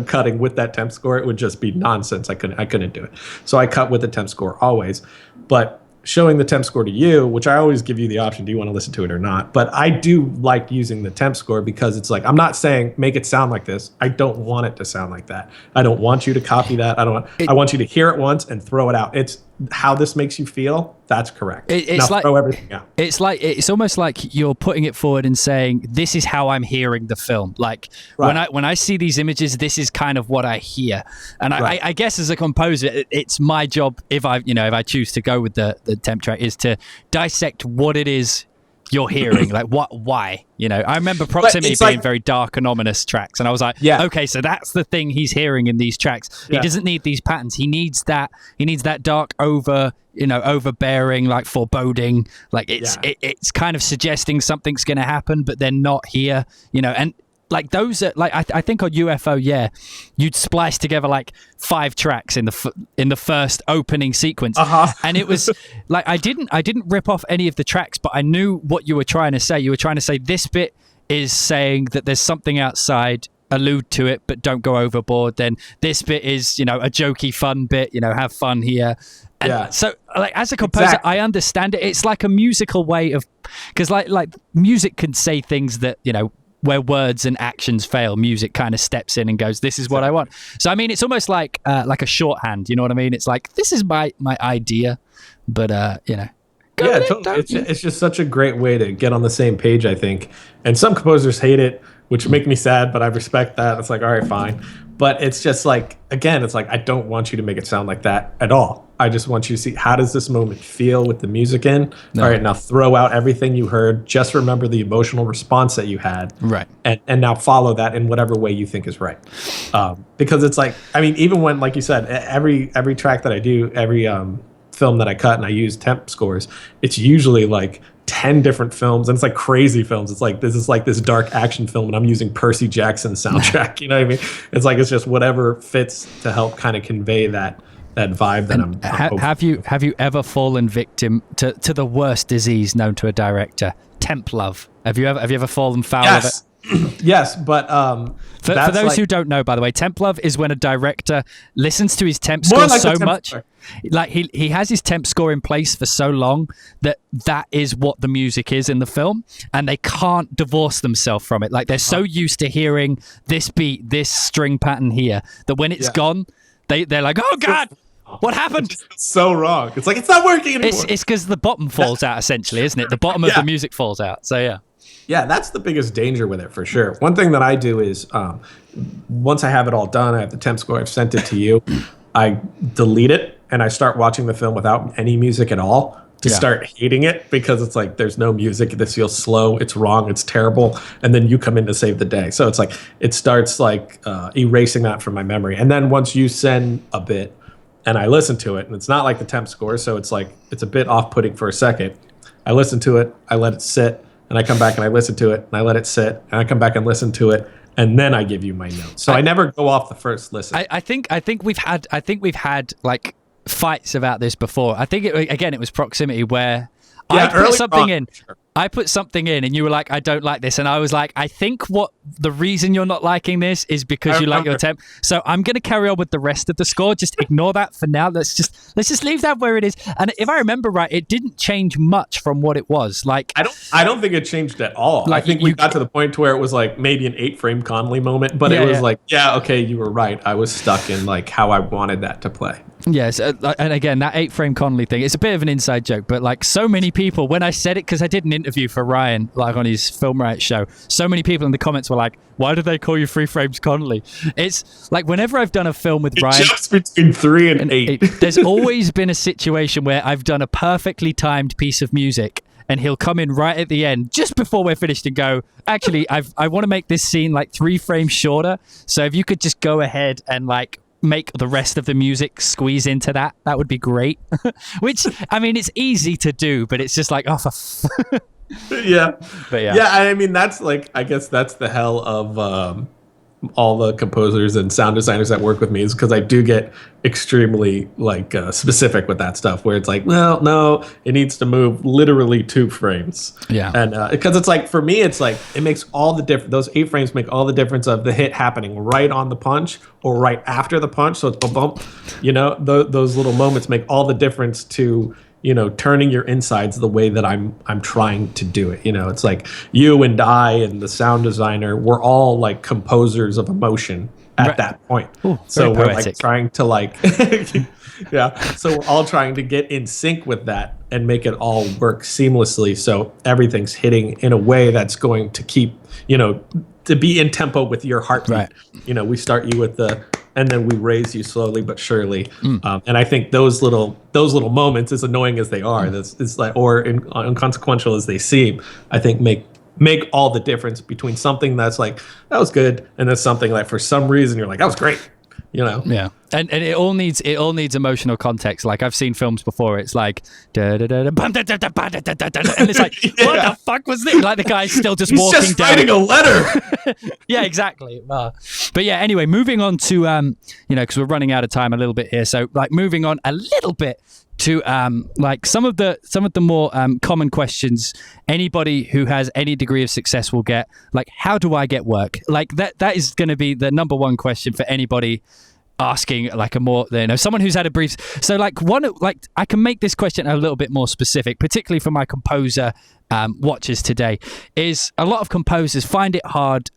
cutting with that temp score, it would just be nonsense. I couldn't do it. So I cut with the temp score always. But showing the temp score to you, which I always give you the option, do you want to listen to it or not? But I do like using the temp score because it's like, I'm not saying make it sound like this. I don't want it to sound like that. I don't want you to copy that. I want you to hear it once and throw it out. It's how this makes you feel. That's correct. It's now like, throw everything out. It's almost like you're putting it forward and saying, this is how I'm hearing the film. Like right. when I see these images, this is kind of what I hear. And right. I guess as a composer, it's my job, if I choose to go with the temp track, is to dissect what it is you're hearing. Like why? I remember Proximity being very dark and ominous tracks, and I was like, okay, so that's the thing he's hearing in these tracks. He doesn't need these patterns. He needs that dark overbearing, like foreboding, like it's kind of suggesting something's going to happen, but they're not here, and like those are like I think on UFO, you'd splice together like 5 tracks in the first opening sequence, and it was like I didn't rip off any of the tracks, but I knew what you were trying to say. You were trying to say this bit is saying that there's something outside, allude to it, but don't go overboard. Then this bit is a jokey, fun bit. have fun here. And so, like as a composer, I understand it. It's like a musical way of, because like music can say things that where words and actions fail, music kind of steps in and goes, this is what I want. So I mean, it's almost like a shorthand, you know what I mean? It's like, this is my idea, but totally. It's just such a great way to get on the same page, I think. And some composers hate it, which make me sad, but I respect that. It's like, all right, fine. But it's just like, again, it's like, I don't want you to make it sound like that at all. I just want you to see, how does this moment feel with the music in? No. All right, now throw out everything you heard. Just remember the emotional response that you had. Right. And now follow that in whatever way you think is right. Because it's like, I mean, even when, like you said, every track that I do, every film that I cut and I use temp scores, it's usually like 10 different films, and it's like crazy films. It's like this dark action film, and I'm using Percy Jackson's soundtrack. You know what I mean? It's like, it's just whatever fits to help kind of convey that vibe that I'm have you ever fallen victim to the worst disease known to a director? Temp love. Have you ever fallen foul of it? Yes, but for those who don't know, by the way, temp love is when a director listens to his temp score so much, like he has his temp score in place for so long that is what the music is in the film, and they can't divorce themselves from it. Like they're so used to hearing this beat, this string pattern here, that when it's gone, they're like, oh God, what happened? It's so wrong. It's like, it's not working anymore. It's because the bottom falls out, essentially, isn't it? The bottom of the music falls out. So yeah. Yeah, that's the biggest danger with it for sure. One thing that I do is once I have it all done, I have the temp score, I've sent it to you, I delete it and I start watching the film without any music at all to start hating it, because it's like, there's no music, this feels slow, it's wrong, it's terrible, and then you come in to save the day. So it's like, it starts like erasing that from my memory. And then once you send a bit and I listen to it, and it's not like the temp score, so it's like, it's a bit off-putting for a second. I listen to it, I let it sit, and I come back and I listen to it, and I let it sit, and I come back and listen to it, and then I give you my notes. So I never go off the first listen. I think we've had like fights about this before. I think it was proximity where I put something in. I put something in and you were like, I don't like this. And I was like, I think what the reason you're not liking this is because you like your temp. So I'm going to carry on with the rest of the score. Just ignore that for now. Let's just leave that where it is. And if I remember right, it didn't change much from what it was. Like, I don't think it changed at all. Like, I think we got to the point to where it was like maybe an 8-frame Connolly moment, but it was like, okay, you were right. I was stuck in like how I wanted that to play. Yes, and again, that 8-frame Connolly thing, it's a bit of an inside joke, but like so many people, when I said it, because I did an interview for Ryan, like on his Film Riot show, so many people in the comments were like, why do they call you 3 frames Connolly? It's like, whenever I've done a film with Ryan... It jumps between 3 and 8. There's always been a situation where I've done a perfectly timed piece of music, and he'll come in right at the end, just before we're finished, and go, actually, I want to make this scene like 3 frames shorter, so if you could just go ahead and like make the rest of the music squeeze into that would be great. Which, I mean, it's easy to do, but it's just like, oh, yeah. But yeah, I mean, that's like, I guess that's the hell of all the composers and sound designers that work with me, is because I do get extremely like specific with that stuff, where it's like, well, no, it needs to move literally 2 frames. Yeah. And because it's like, for me, it's like, it makes all the difference. Those 8 frames make all the difference of the hit happening right on the punch or right after the punch. So it's a bump, you know, those little moments make all the difference to, you know, turning your insides the way that I'm trying to do it. You know, it's like you and I and the sound designer, we're all like composers of emotion at that point. Ooh, so we're poetic. like trying to like, yeah. So we're all trying to get in sync with that and make it all work seamlessly. So everything's hitting in a way that's going to keep, you know, to be in tempo with your heartbeat. Right. You know, we start you with and then we raise you slowly but surely. And I think those little moments, as annoying as they are, it's like, or inconsequential as they seem, I think make all the difference between something that's like, that was good, and then something like, for some reason you're like, that was great. You know? Yeah. And it all needs emotional context. Like, I've seen films before, it's like da da da da and it's like, what the fuck was this? Like, the guy's still just walking just down. writing a letter. Yeah, exactly. But yeah, anyway, moving on to you know, because we're running out of time a little bit here. So like, moving on a little bit to like some of the more common questions anybody who has any degree of success will get, like, how do I get work? Like, that is going to be the number one question for anybody asking like a more, you know, someone who's had a brief. So like, I can make this question a little bit more specific, particularly for my composer watchers today. Is a lot of composers find it hard,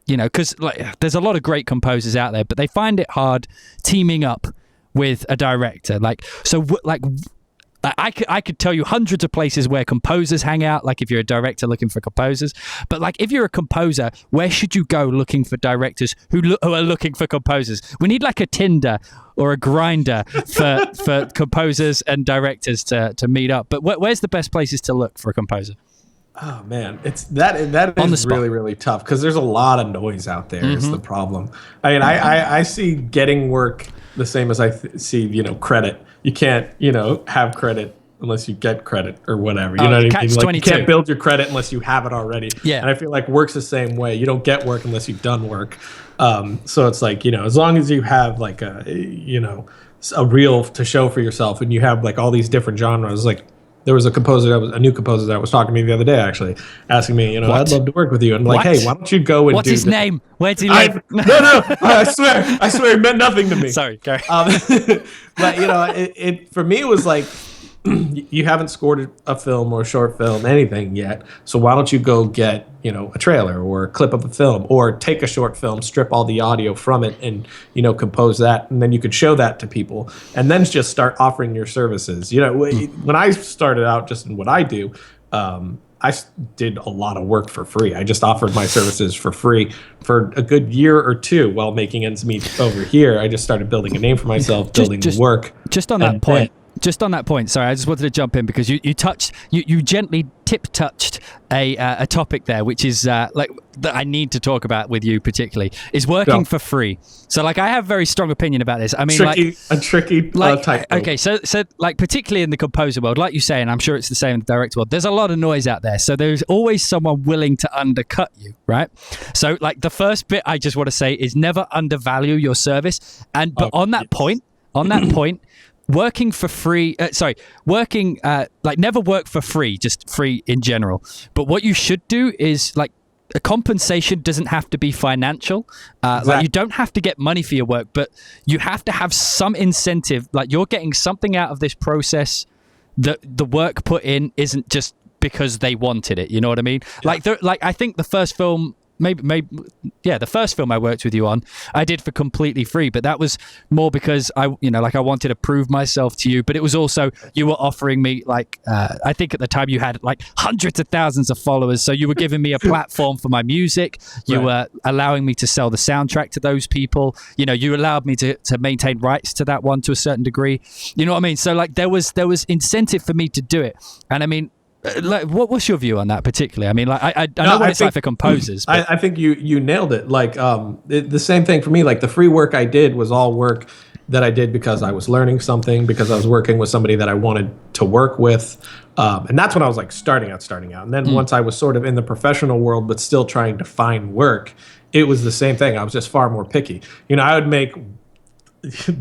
you know, because like, there's a lot of great composers out there, but they find it hard teaming up with a director. Like, so like, I could tell you hundreds of places where composers hang out, like if you're a director looking for composers. But like, if you're a composer, where should you go looking for directors who are looking for composers? We need like a Tinder or a Grinder for composers and directors to meet up. But where's the best places to look for a composer? Oh man, that is really, really tough, because there's a lot of noise out there. Is the problem. I mean, I see getting work the same as I see, you know, credit. You can't, you know, have credit unless you get credit or whatever. You know what I mean? Like, you can't build your credit unless you have it already. Yeah. And I feel like work's the same way. You don't get work unless you've done work. So it's like, you know, as long as you have like a, you know, a reel to show for yourself, and you have like all these different genres, like, there was a new composer that was talking to me the other day, actually, asking me, you know, I'd love to work with you. And I'm like, hey, why don't you go and What's do his this? name? Where does he live? No, I swear, it meant nothing to me. Sorry, go. But you know, it for me, it was like, you haven't scored a film or a short film, anything yet. So why don't you go get, you know, a trailer or a clip of a film, or take a short film, strip all the audio from it, and, you know, compose that, and then you could show that to people, and then just start offering your services. You know, when I started out, just in what I do, I did a lot of work for free. I just offered my services for free for a good year or two while making ends meet over here. I just started building a name for myself, building the work. Just on that point. Just on that point, sorry, I just wanted to jump in because you gently touched a topic there, which is like that I need to talk about with you particularly, is working for free. So like I have a very strong opinion about this. I mean, tricky type. Okay, so like particularly in the composer world, like you say, and I'm sure it's the same in the director world, there's a lot of noise out there. So there's always someone willing to undercut you, right? So like the first bit I just want to say is never undervalue your service. But on that point, working for free, like never work for free, just free in general. But what you should do is like a compensation doesn't have to be financial. Exactly. Like you don't have to get money for your work, but you have to have some incentive. Like you're getting something out of this process that the work put in isn't just because they wanted it. You know what I mean? Yeah. Like I think the first film, the first film I worked with you on, I did for completely free, but that was more because I wanted to prove myself to you, but it was also you were offering me like I think at the time you had like hundreds of thousands of followers, so you were giving me a platform for my music. You were allowing me to sell the soundtrack to those people. You know, you allowed me to maintain rights to that one to a certain degree. You know what I mean? So like there was incentive for me to do it, and I mean, like, what's your view on that particularly? I mean, like I know what it's like for composers. But I think you nailed it. Like the same thing for me. Like the free work I did was all work that I did because I was learning something, because I was working with somebody that I wanted to work with, and that's when I was like starting out. And then once I was sort of in the professional world, but still trying to find work, it was the same thing. I was just far more picky. You know, I would make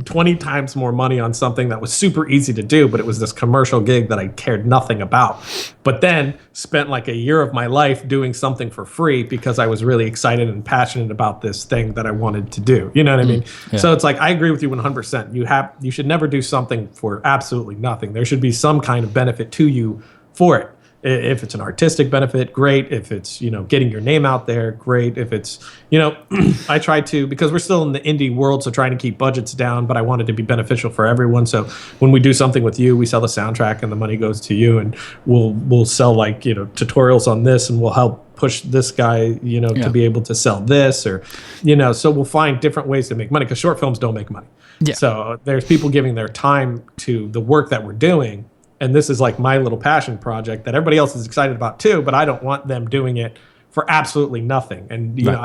20 times more money on something that was super easy to do, but it was this commercial gig that I cared nothing about. But then spent like a year of my life doing something for free because I was really excited and passionate about this thing that I wanted to do. You know what I mean? Yeah. So it's like, I agree with you 100%. You should never do something for absolutely nothing. There should be some kind of benefit to you for it. If it's an artistic benefit, great. If it's, you know, getting your name out there, great. If it's, you know, I try to, because we're still in the indie world, so trying to keep budgets down, but I want it to be beneficial for everyone. So when we do something with you, we sell the soundtrack and the money goes to you, and we'll sell like, you know, tutorials on this, and we'll help push this guy, you know, to be able to sell this, or, you know, so we'll find different ways to make money, because short films don't make money. Yeah. So there's people giving their time to the work that we're doing. And this is like my little passion project that everybody else is excited about too, but I don't want them doing it for absolutely nothing. And, you know,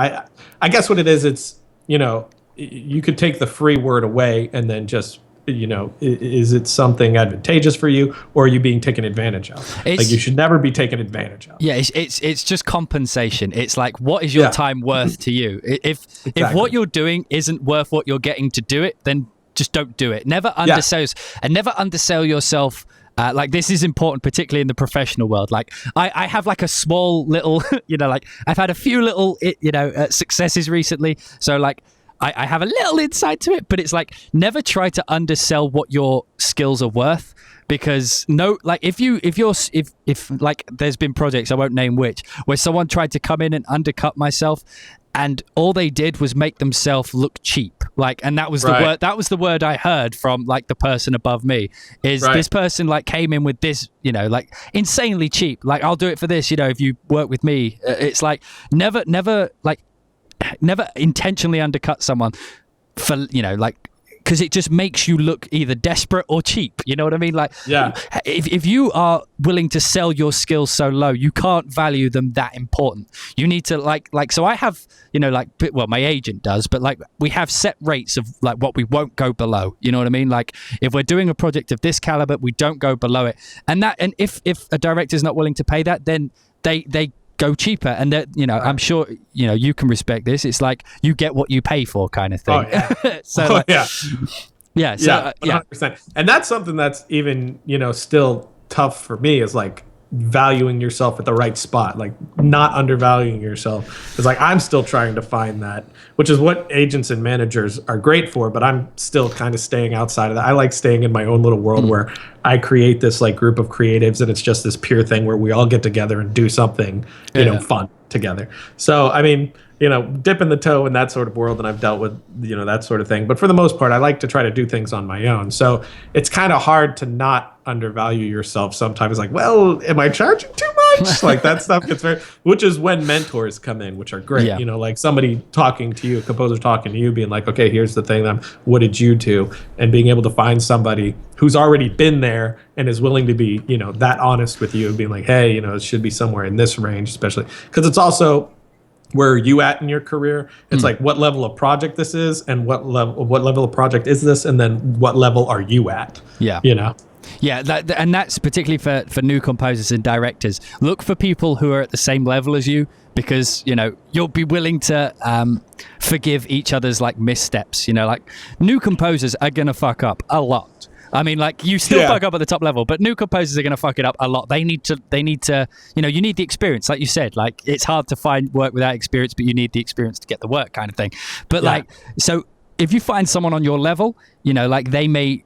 I guess what it is, it's, you know, you could take the free word away and then just, you know, is it something advantageous for you, or are you being taken advantage of? Like you should never be taken advantage of. Yeah, it's just compensation. It's like, what is your time worth to you? If what you're doing isn't worth what you're getting to do it, then just don't do it. Never undersell and never undersell yourself. Like this is important, particularly in the professional world. Like I have like a small little, you know, like I've had a few little, you know, successes recently. So like I have a little insight to it, but it's like never try to undersell what your skills are worth, because like if like there's been projects, I won't name which, where someone tried to come in and undercut myself, and all they did was make themselves look cheap. Like, and that was the word. That was the word I heard from like the person above me. Is this person like came in with this, you know, like insanely cheap. Like, I'll do it for this. You know, if you work with me, it's like never intentionally undercut someone for, you know, like, because it just makes you look either desperate or cheap. You know what I mean? Like, if you are willing to sell your skills so low, you can't value them that important. You need to like, so I have, you know, like, well, my agent does, but like we have set rates of like what we won't go below. You know what I mean? Like if we're doing a project of this caliber, we don't go below it. And if a director is not willing to pay that, then they go cheaper, and that, you know, I'm sure, you know, you can respect this. It's like you get what you pay for, kind of thing. So 100%. And that's something that's even, you know, still tough for me is like valuing yourself at the right spot, like not undervaluing yourself. It's like I'm still trying to find that, which is what agents and managers are great for, but I'm still kind of staying outside of that. I like staying in my own little world where I create this like group of creatives and it's just this pure thing where we all get together and do something, you know, fun together. So, I mean, you know, dipping the toe in that sort of world, and I've dealt with, you know, that sort of thing. But for the most part, I like to try to do things on my own. So it's kind of hard to not undervalue yourself sometimes. Like, well, am I charging too much? Like that stuff gets very, which is when mentors come in, which are great. Yeah. You know, like somebody talking to you, a composer talking to you, being like, okay, here's the thing. What did you do? And being able to find somebody who's already been there and is willing to be, you know, that honest with you and being like, hey, you know, it should be somewhere in this range, especially because it's also, where are you at in your career? It's like what level of project this is, and what level of project is this, and then what level are you at? Yeah, you know. Yeah, and that's particularly for new composers and directors. Look for people who are at the same level as you, because you know you'll be willing to forgive each other's like missteps. You know, like new composers are gonna fuck up a lot. I mean, like you still fuck up at the top level, but new composers are going to fuck it up a lot. They need to, you know, you need the experience. Like you said, like it's hard to find work without experience, but you need the experience to get the work kind of thing. But like, so if you find someone on your level, you know, like they may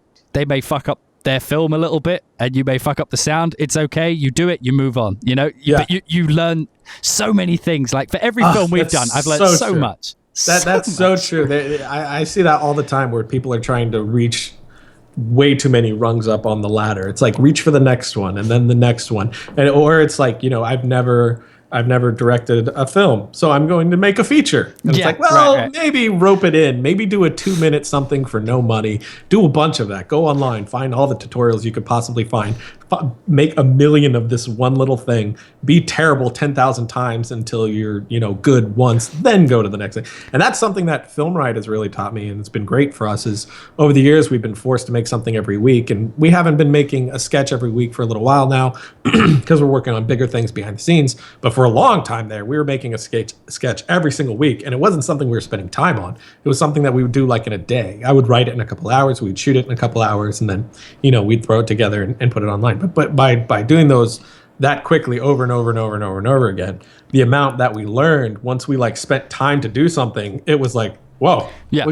fuck up their film a little bit and you may fuck up the sound. It's okay. You do it, you move on, you know, but you learn so many things. Like for every film we've done, I've learned so much. That's so true. I see that all the time where people are trying to reach way too many rungs up on the ladder. It's like reach for the next one and then the next one, and or it's like, you know, I've never directed a film, so I'm going to make a feature. And it's like, well, maybe rope it in, maybe do a 2-minute something for no money, do a bunch of that, go online, find all the tutorials you could possibly find, make 1 million of this one little thing, be terrible 10,000 times until you're, you know, good once, then go to the next thing. And that's something that Film Riot has really taught me, and it's been great for us. Is over the years we've been forced to make something every week, and we haven't been making a sketch every week for a little while now because we're working on bigger things behind the scenes. But for a long time there, we were making a sketch every single week, and it wasn't something we were spending time on. It was something that we would do like in a day. I would write it in a couple hours, we'd shoot it in a couple hours, and then, you know, we'd throw it together and put it online. But by doing those that quickly over and over and over and over and over again, the amount that we learned once we like spent time to do something, it was like, whoa. Yeah.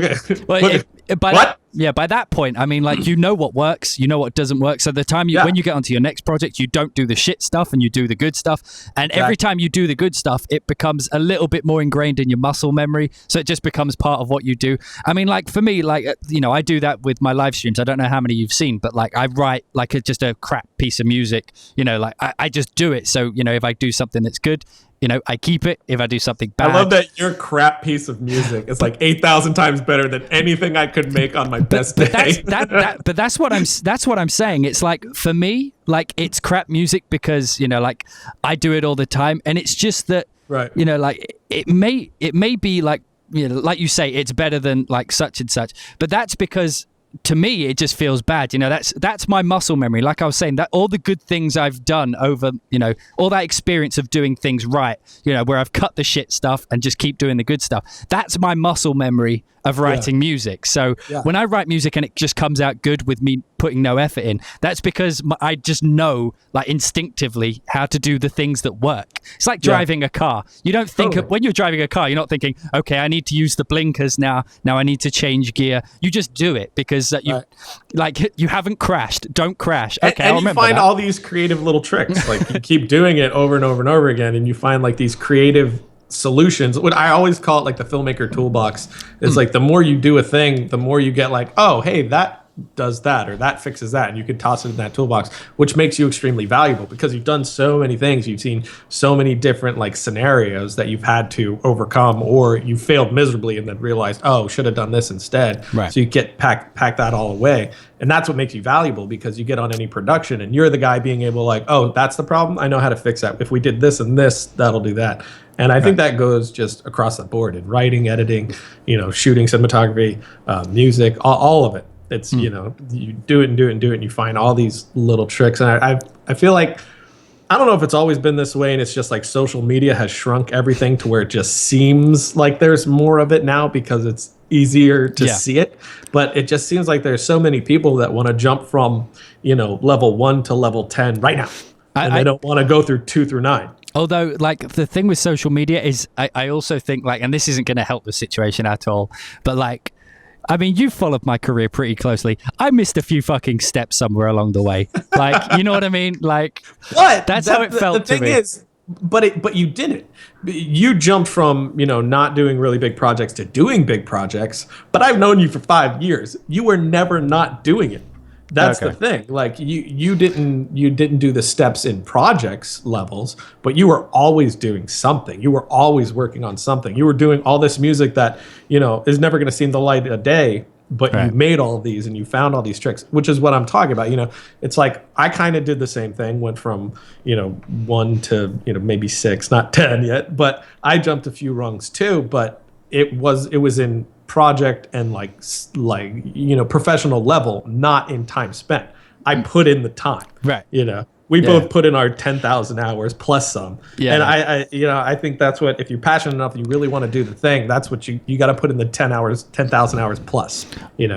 By that point, I mean, like, you know what works, you know what doesn't work. So the time when you get onto your next project, you don't do the shit stuff and you do the good stuff. And every time you do the good stuff, it becomes a little bit more ingrained in your muscle memory. So it just becomes part of what you do. I mean, like for me, like, you know, I do that with my live streams. I don't know how many you've seen, but like I write like just a crap piece of music, you know, like I just do it. So, you know, if I do something that's good, you know, I keep it. If I do something bad, I love that your crap piece of music is like 8,000 times better than anything I could make on my best day. But that's what I'm saying. It's like, for me, like, it's crap music because, you know, like I do it all the time, and it's just that, you know, like it may be like, you know, like you say, it's better than like such and such, but that's because, to me, it just feels bad. You know, that's my muscle memory. Like I was saying, that all the good things I've done over, you know, all that experience of doing things right, you know, where I've cut the shit stuff and just keep doing the good stuff. That's my muscle memory of writing music. So when I write music and it just comes out good with me putting no effort in, that's because I just know, like, instinctively how to do the things that work. It's like driving a car. You don't think when you're driving a car, you're not thinking, okay, I need to use the blinkers now I need to change gear. You just do it because you haven't crashed. Don't crash. Okay, and you find all these creative little tricks. Like, you keep doing it over and over and over again, and you find like these creative solutions. What I always call it, like the filmmaker toolbox. It's like the more you do a thing, the more you get like, oh, hey, that does that, or that fixes that, and you can toss it in that toolbox, which makes you extremely valuable because you've done so many things. You've seen so many different like scenarios that you've had to overcome, or you failed miserably and then realized, oh, should have done this instead. So you get pack that all away, and that's what makes you valuable, because you get on any production and you're the guy being able, like, oh, that's the problem, I know how to fix that. If we did this and this, that'll do that. And I think that goes just across the board in writing, editing, you know, shooting, cinematography, music, all of it. It's, you know, you do it and do it and do it, and you find all these little tricks. And I feel like I don't know if it's always been this way, and it's just like social media has shrunk everything to where it just seems like there's more of it now because it's easier to see it. But it just seems like there's so many people that want to jump from, level 1 to level 10 right now. And they don't want to go through 2 through 9. Although, like, the thing with social media is I also think, like, and this isn't going to help the situation at all, but, like, I mean, you've followed my career pretty closely. I missed a few fucking steps somewhere along the way. Like, you know what I mean? Like, that's how it felt to me. The thing is, but you didn't. You jumped from, not doing really big projects to doing big projects, but I've known you for 5 years. You were never not doing it. That's the thing. Like you didn't do the steps in projects levels, but you were always doing something. You were always working on something. You were doing all this music that, is never going to see the light of day, but you made all of these and you found all these tricks, which is what I'm talking about. It's like I kind of did the same thing, went from, 1 to, maybe 6, not 10 yet, but I jumped a few rungs too, but it was in project and like professional level, not in time spent. I put in the time, right? We both put in our 10,000 hours plus some. And I think that's what, if you're passionate enough, you really want to do the thing, that's what you got to put in the 10,000 hours plus,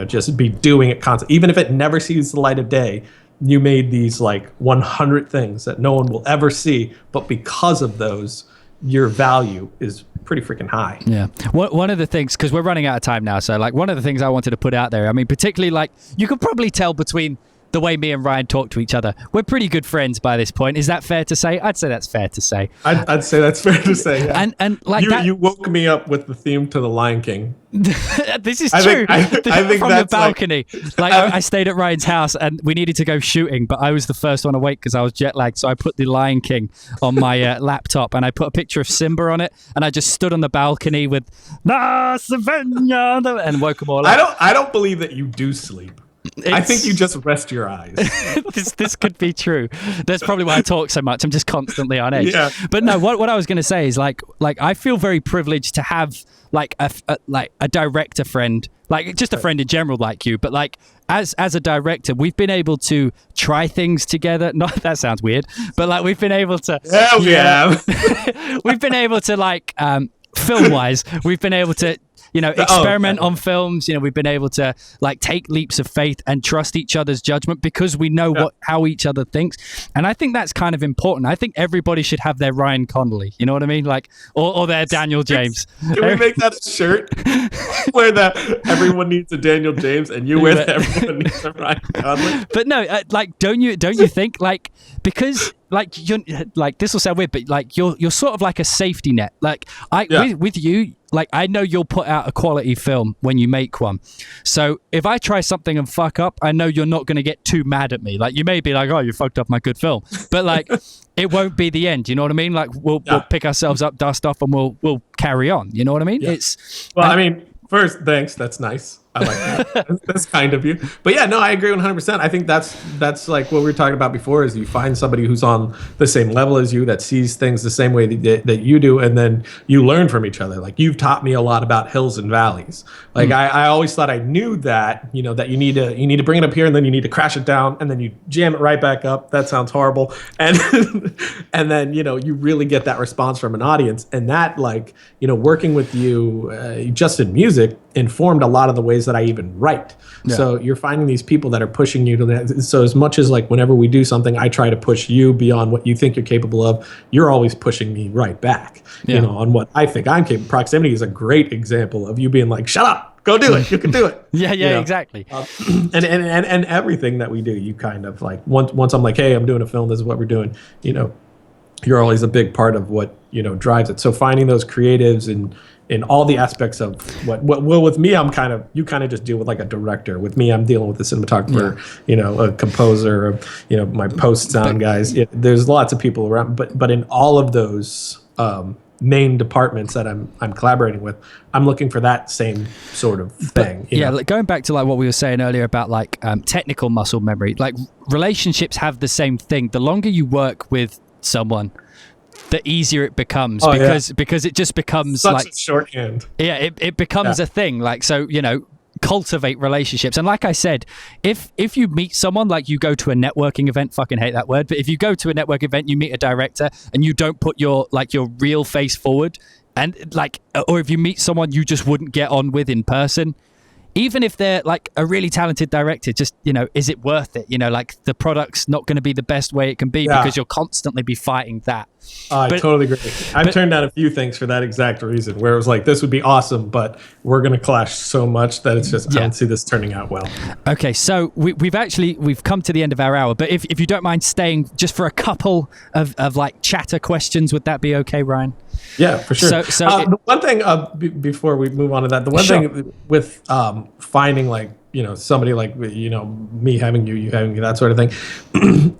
just be doing it constantly. Even if it never sees the light of day, you made these like 100 things that no one will ever see, but because of those, your value is pretty freaking high. Yeah. One of the things, because we're running out of time now, so like one of the things I wanted to put out there, I mean, particularly like you could probably tell between the way me and Ryan talk to each other, we're pretty good friends by this point. Is that fair to say? I'd say that's fair to say. I'd say that's fair to say. Yeah. And like you woke me up with the theme to The Lion King. This is true. I think from that's the balcony. I stayed at Ryan's house and we needed to go shooting, but I was the first one awake because I was jet lagged. So I put The Lion King on my laptop and I put a picture of Simba on it, and I just stood on the balcony with Savannah and woke them all up. I don't believe that you do sleep. I think you just rest your eyes. This could be true. That's probably why I talk so much. I'm just constantly on edge. Yeah. But no, what I was going to say is like I feel very privileged to have like a director friend, like just a friend in general like you, but like as a director, we've been able to try things together. Not that sounds weird, but like we've been able to. Yeah, we have. We've been able to like film wise, we've been able to experiment on films. We've been able to like take leaps of faith and trust each other's judgment because we know how each other thinks. And I think that's kind of important. I think everybody should have their Ryan Connolly, you know what I mean? Like, or their Daniel James. Can we make that a shirt where everyone needs a Daniel James and you wear that everyone needs a Ryan Connolly? But no, like, don't you think like, because like you're like, this will sound weird, but like you're sort of like a safety net. Like with you, like I know you'll put out a quality film when you make one. So if I try something and fuck up, I know you're not going to get too mad at me. Like you may be like, oh, you fucked up my good film, but like it won't be the end. You know what I mean? Like we'll pick ourselves up, dust off, and we'll carry on. You know what I mean? Yeah. I mean, first, thanks. That's nice. I like that. That's kind of you. But yeah, no, I agree 100%. I think that's like what we were talking about before, is you find somebody who's on the same level as you, that sees things the same way that you do, and then you learn from each other. Like you've taught me a lot about hills and valleys. Like I always thought I knew that, that you need to bring it up here and then you need to crash it down and then you jam it right back up. That sounds horrible. And and then, you really get that response from an audience. And that, like, working with you just in music informed a lot of the ways that I even write. Yeah. So you're finding these people that are pushing you to that. So as much as like whenever we do something, I try to push you beyond what you think you're capable of, you're always pushing me right back, on what I think I'm capable. Proximity is a great example of you being like, shut up, go do it. You can do it. Yeah, exactly. And everything that we do, you kind of like, once I'm like, hey, I'm doing a film, this is what we're doing, you're always a big part of what, drives it. So finding those creatives in all the aspects of what with me, you kind of just deal with like a director. With me, I'm dealing with a cinematographer, a composer, my post sound guys. There's lots of people around, but in all of those main departments that I'm collaborating with, I'm looking for that same sort of thing. Like going back to like what we were saying earlier about like technical muscle memory, like relationships have the same thing. The longer you work with someone, the easier it becomes because it just becomes such like a shorthand. Yeah, it becomes a thing. Like, so, cultivate relationships. And like I said, if you meet someone, like you go to a networking event, fucking hate that word, but if you go to a network event, you meet a director and you don't put your real face forward, and like, or if you meet someone you just wouldn't get on with in person, even if they're like a really talented director, just, is it worth it? Like the product's not going to be the best way it can be because you'll constantly be fighting that. I totally agree. I've turned down a few things for that exact reason, where it was like, this would be awesome, but we're going to clash so much that it's just, I don't see this turning out well. Okay, so we've come to the end of our hour, but if you don't mind staying just for a couple of like chatter questions, would that be okay, Ryan? Yeah, for sure. The one thing before we move on to that, the one thing with finding like, somebody like, me having you having me, that sort of thing,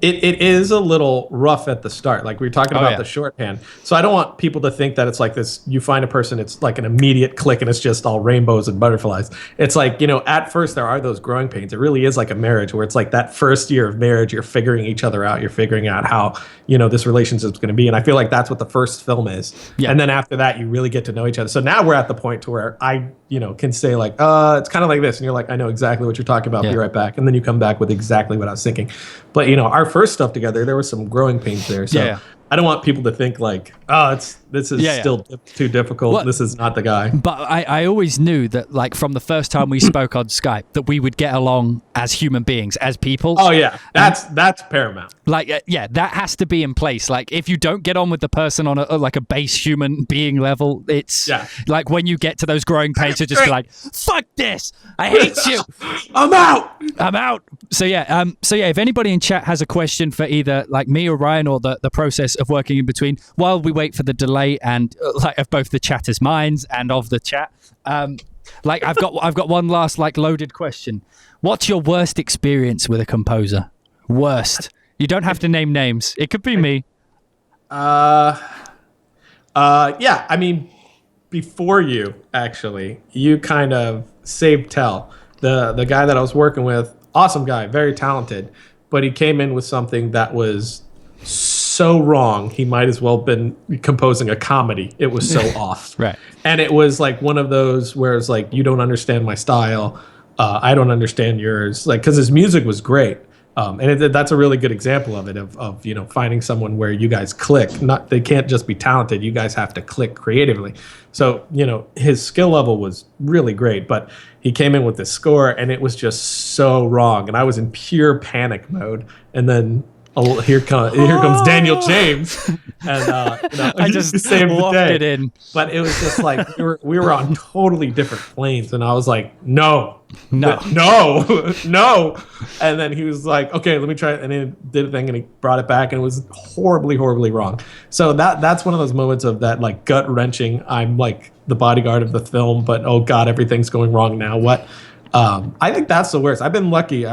it is a little rough at the start. Like we were talking about the shorthand. So I don't want people to think that it's like this, you find a person, it's like an immediate click and it's just all rainbows and butterflies. It's like, at first there are those growing pains. It really is like a marriage where it's like that first year of marriage, you're figuring each other out. You're figuring out how, this relationship's going to be. And I feel like that's what the first film is. Yeah. And then after that, you really get to know each other. So now we're at the point to where I, can say like, it's kind of like this. And you're like, I know exactly what you're talking about. Be right back. And then you come back with exactly what I was thinking. But, our first stuff together, there was some growing pains there. So I don't want people to think like, this is still too difficult. Well, this is not the guy. But I always knew that, like, from the first time we spoke on Skype, that we would get along as human beings, as people. Oh yeah, that's paramount. Like, that has to be in place. Like, if you don't get on with the person on a base human being level, it's like when you get to those growing pains, you just be like, fuck this, I hate you, I'm out. So if anybody in chat has a question for either like me or Ryan, or the process of working in between while we wait for the delay and like of both the chatters' minds and of the chat, like I've got one last like loaded question. What's your worst experience with a composer? Worst. You don't have to name names. It could be me. I mean, before you actually, you kind of saved Tell. The guy that I was working with, awesome guy, very talented, but he came in with something that was so wrong. He might as well have been composing a comedy. It was so off. Right. And it was like one of those where it's like, you don't understand my style. I don't understand yours. Like, because his music was great. And that's a really good example of it, of finding someone where you guys click. They can't just be talented. You guys have to click creatively. So, his skill level was really great, but he came in with this score and it was just so wrong. And I was in pure panic mode. And then here comes Daniel James, and I just saved the day. It in. But it was just like we were on totally different planes, and I was like, no. And then he was like, okay, let me try it, and he did a thing, and he brought it back, and it was horribly, horribly wrong. So that's one of those moments of that like gut wrenching. I'm like the bodyguard of the film, but oh god, everything's going wrong now. What? I think that's the worst. I've been lucky.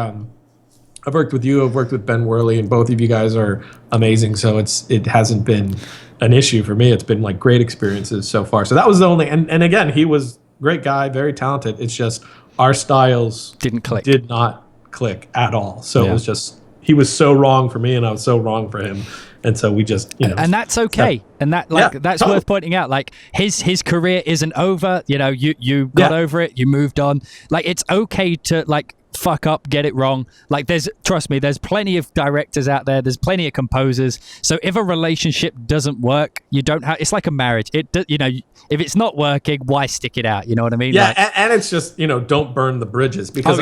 I've worked with you, I've worked with Ben Worley, and both of you guys are amazing. So it hasn't been an issue for me. It's been like great experiences so far. So that was the only, and again, he was a great guy, very talented. It's just our styles did not click at all. So it was just, he was so wrong for me and I was so wrong for him. And so we just, and that's okay. And that's totally worth pointing out. Like his career isn't over. You got over it. You moved on. Like, it's okay to like fuck up, get it wrong. Like, trust me, there's plenty of directors out there. There's plenty of composers. So if a relationship doesn't work, you don't have, it's like a marriage. If it's not working, why stick it out? You know what I mean? Yeah. Like, and it's just, don't burn the bridges, because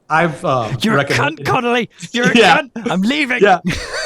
I've you're a cunt, Connolly. You're a cunt. I'm leaving. Yeah.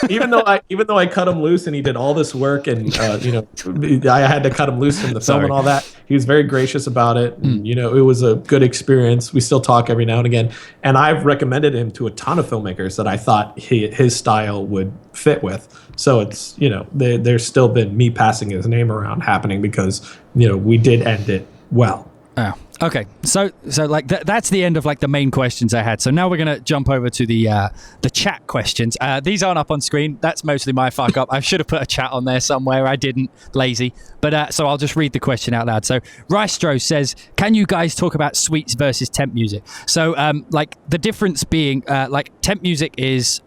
Even though I cut him loose and he did all this work, and I had to cut him loose from the film and all that. He was very gracious about it. And, it was a good experience. We still talk every now and again. And I've recommended him to a ton of filmmakers that I thought his style would fit with. So it's, there's still been me passing his name around happening because, we did end it well. Oh, okay. So like that's the end of like the main questions I had. So now we're gonna jump over to the chat questions. These aren't up on screen. That's mostly my fuck up. I should have put a chat on there somewhere. I didn't. Lazy. But so I'll just read the question out loud. So Rystro says, "Can you guys talk about suites versus temp music?" So like the difference being like temp music is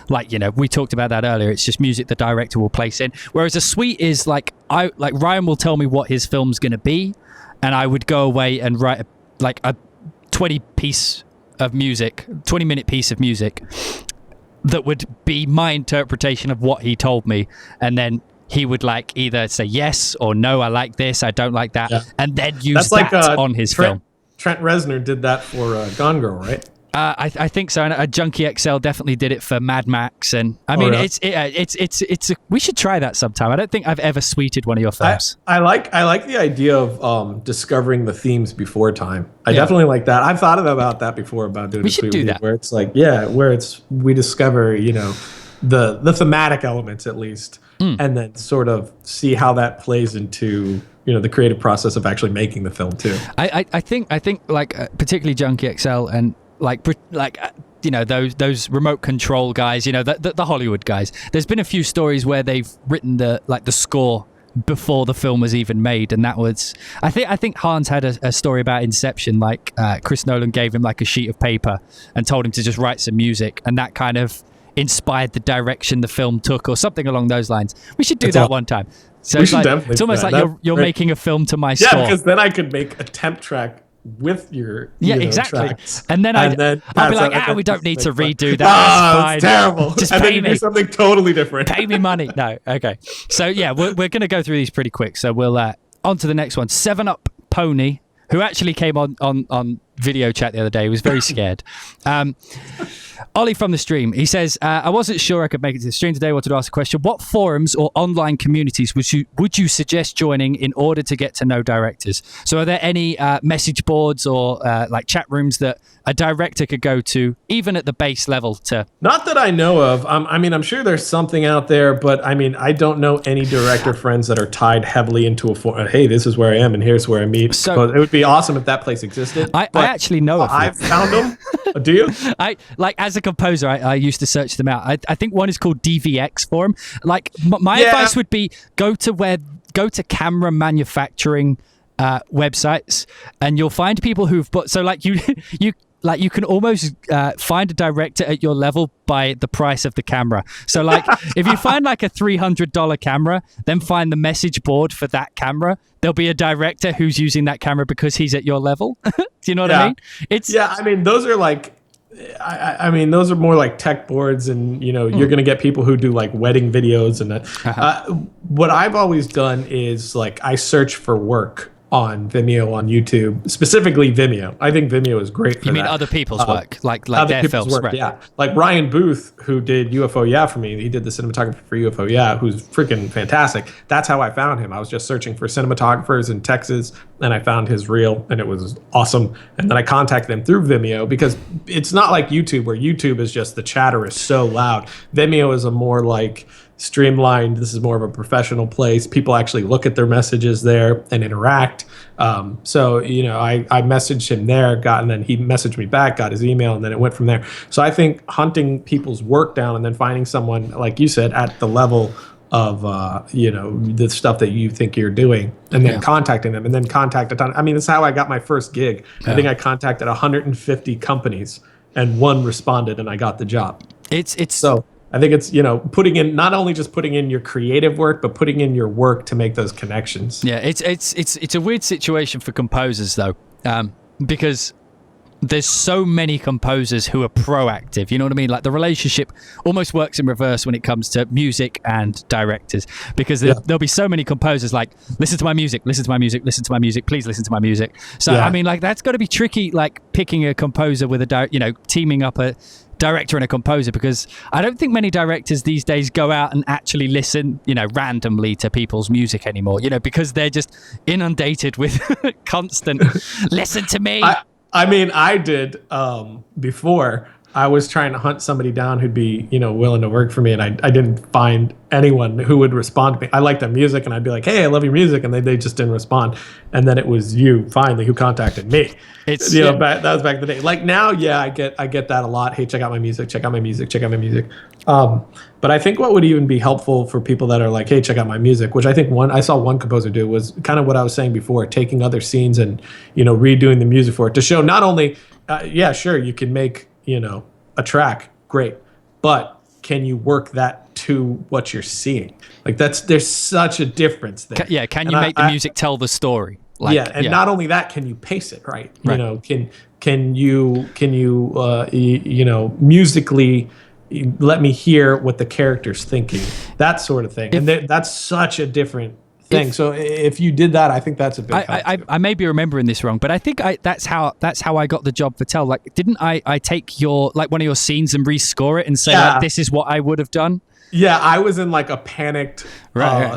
like, we talked about that earlier. It's just music the director will place in. Whereas a suite is like Ryan will tell me what his film's gonna be. And I would go away and write a 20-minute piece of music that would be my interpretation of what he told me, and then he would like either say yes or no, I like this, I don't like that, and then use that on his film. Trent Reznor did that for Gone Girl, right? I think so. And Junkie XL definitely did it for Mad Max, and I mean, it's we should try that sometime. I don't think I've ever sweeted one of your films. I like the idea of discovering the themes before time. I definitely like that. I've thought about that before, about doing. We should do that, where it's like we discover the thematic elements at least, and then sort of see how that plays into the creative process of actually making the film too. I think like particularly Junkie XL and those remote control guys, the Hollywood guys. There's been a few stories where they've written the score before the film was even made, and that was I think Hans had a story about Inception. Like Chris Nolan gave him like a sheet of paper and told him to just write some music, and that kind of inspired the direction the film took, or something along those lines. We should do that one time. So it's almost like you're making a film to my score. Yeah, because then I could make a temp track with your exactly tracks. And then I'll be like, we don't need to redo that. It's fine. Terrible. Just and pay then you me do something totally different. Pay me money. No, okay. So yeah, we're going to go through these pretty quick. So we'll on to the next one. 7up Pony, who actually came on video chat the other day. He was very scared. Ollie from the stream, he says, I wasn't sure I could make it to the stream today. I wanted to ask a question. What forums or online communities would you suggest joining in order to get to know directors? So are there any message boards or like chat rooms that a director could go to, even at the base level? Not that I know of. I'm sure there's something out there, but I don't know any director friends that are tied heavily into a forum. Hey, this is where I am and here's where I meet. So it would be awesome if that place existed. I actually know of I've found them. Do you? As a composer, I used to search them out. I think one is called DVX Forum. Like my advice would be go to camera manufacturing websites, and you'll find people who've put. So like you can almost find a director at your level by the price of the camera. So like if you find like a $300 camera, then find the message board for that camera. There'll be a director who's using that camera because he's at your level. Do you know what I mean? Those are like, those are more like tech boards, and you're going to get people who do like wedding videos and that. What I've always done is like I search for work on Vimeo, on YouTube, specifically Vimeo. I think Vimeo is great for that. You mean other people's work, like their films, work, right? Yeah. Like Ryan Booth, who did UFO Yeah for me. He did the cinematography for UFO Yeah, who's freaking fantastic. That's how I found him. I was just searching for cinematographers in Texas, and I found his reel, and it was awesome. And then I contacted them through Vimeo, because it's not like YouTube, where YouTube is just the chatter is so loud. Vimeo is a more like streamlined, this is more of a professional place. People actually look at their messages there and interact. So I messaged him there, and then he messaged me back, got his email, and then it went from there. So I think hunting people's work down and then finding someone, like you said, at the level of the stuff that you think you're doing, and then contacting them, and then contact a ton. That's how I got my first gig. I think I contacted 150 companies, and one responded, and I got the job. It's so I think it's, putting in, not only just putting in your creative work, but putting in your work to make those connections. Yeah, it's a weird situation for composers though, because there's so many composers who are proactive. You know what I mean? Like the relationship almost works in reverse when it comes to music and directors, because there'll be so many composers like, listen to my music, listen to my music, listen to my music, please listen to my music. So that's got to be tricky, like picking a composer with teaming up a director and a composer, because I don't think many directors these days go out and actually listen randomly to people's music anymore, because they're just inundated with constant listen to me. I did before. I was trying to hunt somebody down who'd be willing to work for me, and I didn't find anyone who would respond to me. I liked their music, and I'd be like, hey, I love your music, and they just didn't respond. And then it was you finally who contacted me. That was back in the day. Like now, I get that a lot. Hey, check out my music, check out my music, check out my music. But I think what would even be helpful for people that are like, hey, check out my music, which I think I saw one composer do, was kind of what I was saying before, taking other scenes and redoing the music for it, to show not only sure, you can make a track, great, but can you work that to what you're seeing? Like there's such a difference there. Can you make the music tell the story? Not only that, can you pace it right? Right. You know, can you musically let me hear what the character's thinking, that sort of thing. And that's such a different thing. So if you did that, I think that's a big help. I may be remembering this wrong, but I think that's how I got the job for Tell. Like, didn't I take your one of your scenes and rescore it and say like, this is what I would have done? Yeah, I was in like a panicked,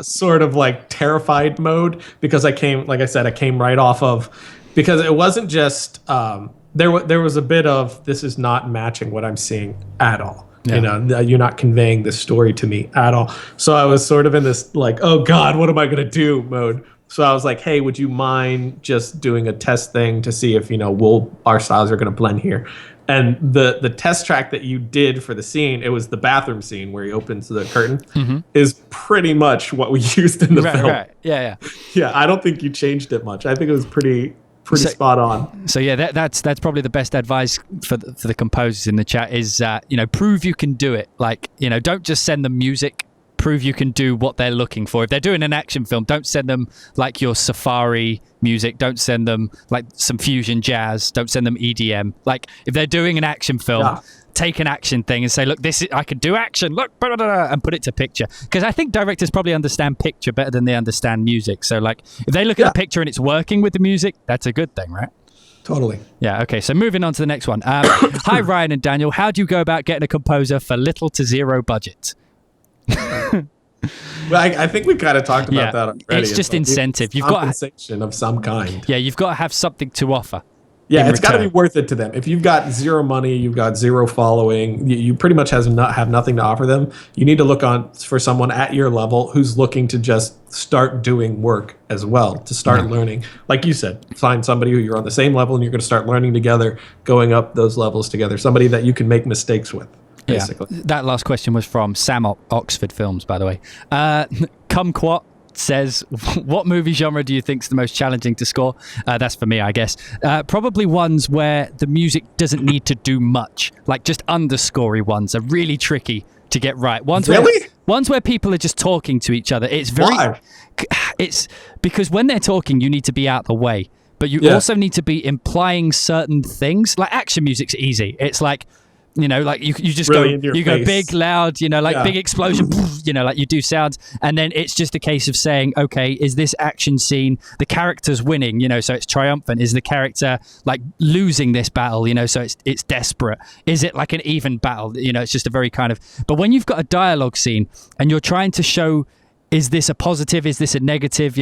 sort of like terrified mode because I came right off of, because it wasn't just there was a bit of, this is not matching what I'm seeing at all. Yeah. You know, you're not conveying this story to me at all. So I was sort of in this like, oh God, what am I gonna do mode. So I was like, hey, would you mind just doing a test thing to see if our styles are gonna blend here. And the test track that you did for the scene, it was the bathroom scene where he opens the curtain, is pretty much what we used in the film. Right. Yeah. Yeah, I don't think you changed it much. I think it was pretty spot on. So yeah, that's probably the best advice for the composers in the chat is, prove you can do it. Like, don't just send them music. Prove you can do what they're looking for. If they're doing an action film, don't send them like your safari music. Don't send them like some fusion jazz. Don't send them EDM. Like, if they're doing an action film, take an action thing and say, look, I can do action. Look, and put it to picture. Because I think directors probably understand picture better than they understand music. So like, if they look at the picture and it's working with the music, that's a good thing, right? Totally. Yeah. Okay. So moving on to the next one. Hi, Ryan and Daniel. How do you go about getting a composer for little to zero budget? Well, I think we kind of talked about that already. It's just incentive. You've got compensation of some kind. Yeah, you've got to have something to offer. Yeah, it's got to be worth it to them. If you've got zero money, you've got zero following, you pretty much have nothing to offer them. You need to look for someone at your level who's looking to just start doing work as well, to start learning. Like you said, find somebody who you're on the same level and you're going to start learning together, going up those levels together. Somebody that you can make mistakes with. Basically. Yeah. That last question was from Sam Oxford Films, by the way. Kumquat says, what movie genre do you think is the most challenging to score? That's for me, I guess. Probably ones where the music doesn't need to do much. Like just underscorey ones are really tricky to get right. Ones where people are just talking to each other. Why? It's because when they're talking, you need to be out the way. But you also need to be implying certain things. Like action music's easy. It's like, like you just really go big, loud, big explosion, like you do sounds. And then it's just a case of saying, okay, is this action scene, the character's winning, so it's triumphant? Is the character like losing this battle, so it's desperate? Is it like an even battle? It's just a very kind of, but when you've got a dialogue scene and you're trying to show, is this a positive? Is this a negative?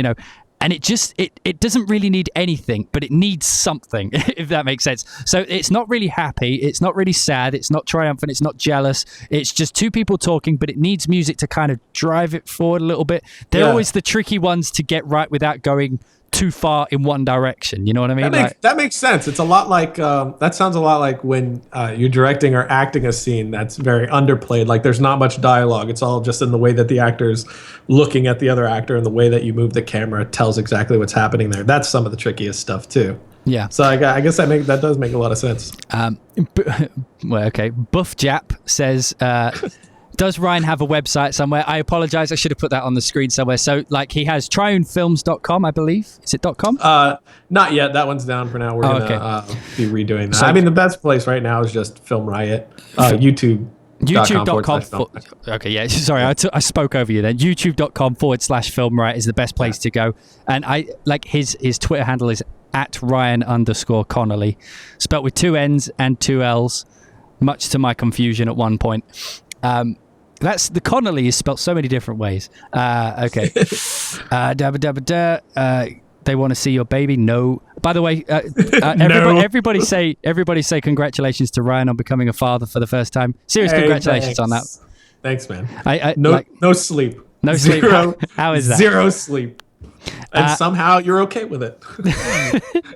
And it doesn't really need anything, but it needs something, if that makes sense. So it's not really happy, it's not really sad, it's not triumphant, it's not jealous. It's just two people talking, but it needs music to kind of drive it forward a little bit. They're always the tricky ones to get right without going too far in one direction. You know what I mean? That makes sense. It's a lot like that sounds a lot like when you're directing or acting a scene that's very underplayed. Like there's not much dialogue. It's all just in the way that the actor's looking at the other actor and the way that you move the camera tells exactly what's happening there. That's some of the trickiest stuff too. Yeah. So I guess that does make a lot of sense. Well, okay. Buff Jap says, does Ryan have a website somewhere? I apologize. I should have put that on the screen somewhere. So, like, he has triunefilms.com, I believe. Is it .com? Not yet. That one's down for now. We're going to be redoing that. So, the best place right now is just Film Riot. YouTube.com. Okay, yeah. Sorry, I spoke over you then. YouTube.com/Film Riot is the best place to go. And I like his Twitter handle is @Ryan_Connolly, spelt with 2 N's and 2 L's, much to my confusion at one point. That's the Connolly is spelled so many different ways. Okay. They want to see your baby. No. By the way, everybody say congratulations to Ryan on becoming a father for the first time. Serious congratulations on that. Thanks, man. No sleep. No sleep. How is that? Zero sleep. And somehow you're okay with it.